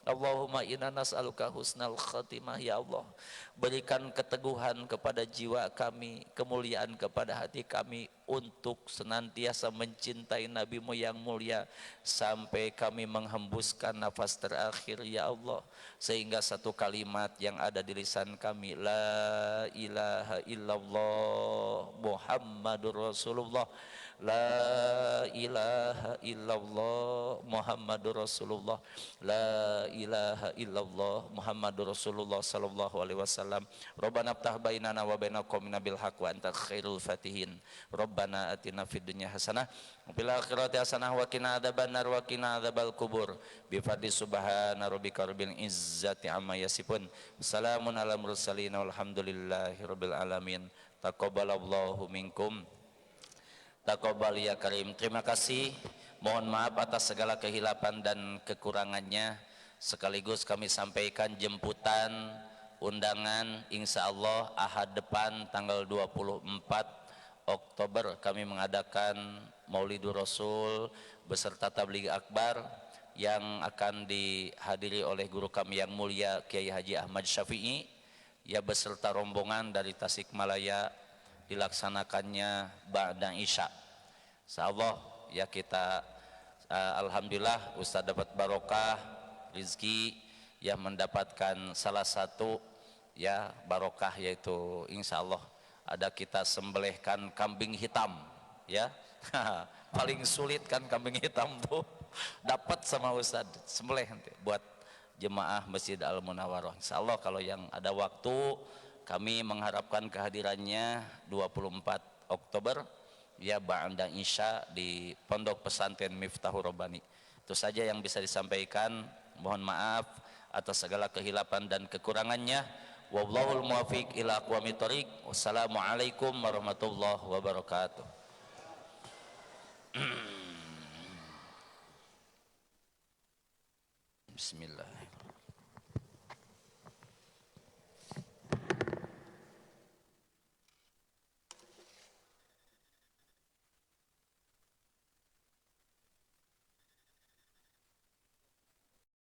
Allahumma inna nas'aluka husnal khatimah ya Allah. Berikan keteguhan kepada jiwa kami, kemuliaan kepada hati kami untuk senantiasa mencintai Nabi-Mu yang mulia sampai kami menghembuskan nafas terakhir ya Allah. Sehingga satu kalimat yang ada di lisan kami, la ilaha illallah Muhammadur Rasulullah, la ilaha illallah Muhammadur Rasulullah, la ilaha illallah Muhammadur Rasulullah sallallahu alaihi wasallam. Rabbana ftah bainana wa baina qaumina bil haqq wa anta khairul fatihin. Rabbana atina fid dunya hasanah wa fil akhirati hasanah wa qina adzabannar wa qina adzabal kubur. Bi fadli subhana rabbika rabbil izzati amma yasifun. Salamun alal mursalin walhamdulillahi rabbil alamin. Taqabbalallahu minkum Taqabbal ya karim. Terima kasih. Mohon maaf atas segala kehilapan dan kekurangannya. Sekaligus kami sampaikan jemputan undangan insyaallah Ahad depan tanggal 24 Oktober kami mengadakan Maulidur Rasul beserta Tabligh Akbar yang akan dihadiri oleh guru kami yang mulia Kiai Haji Ahmad Syafi'i ya beserta rombongan dari Tasikmalaya. Dilaksanakannya ba'da Isya. Insyaallah ya kita alhamdulillah Ustaz dapat barokah rezeki yang mendapatkan salah satu ya barokah yaitu insyaallah ada kita sembelihkan kambing hitam ya. Paling sulit kan kambing hitam tuh dapat sama Ustaz sembelih nanti buat jemaah Masjid Al Munawwarah. Insyaallah kalau yang ada waktu kami mengharapkan kehadirannya 24 Oktober ya ba'da Isya di Pondok Pesantren Miftahur Rabbani. Itu saja yang bisa disampaikan. Mohon maaf atas segala kehilapan dan kekurangannya. Wallahul muwaffiq ila aqwamit thoriq. Wassalamualaikum warahmatullahi wabarakatuh. Bismillahirrahmanirrahim.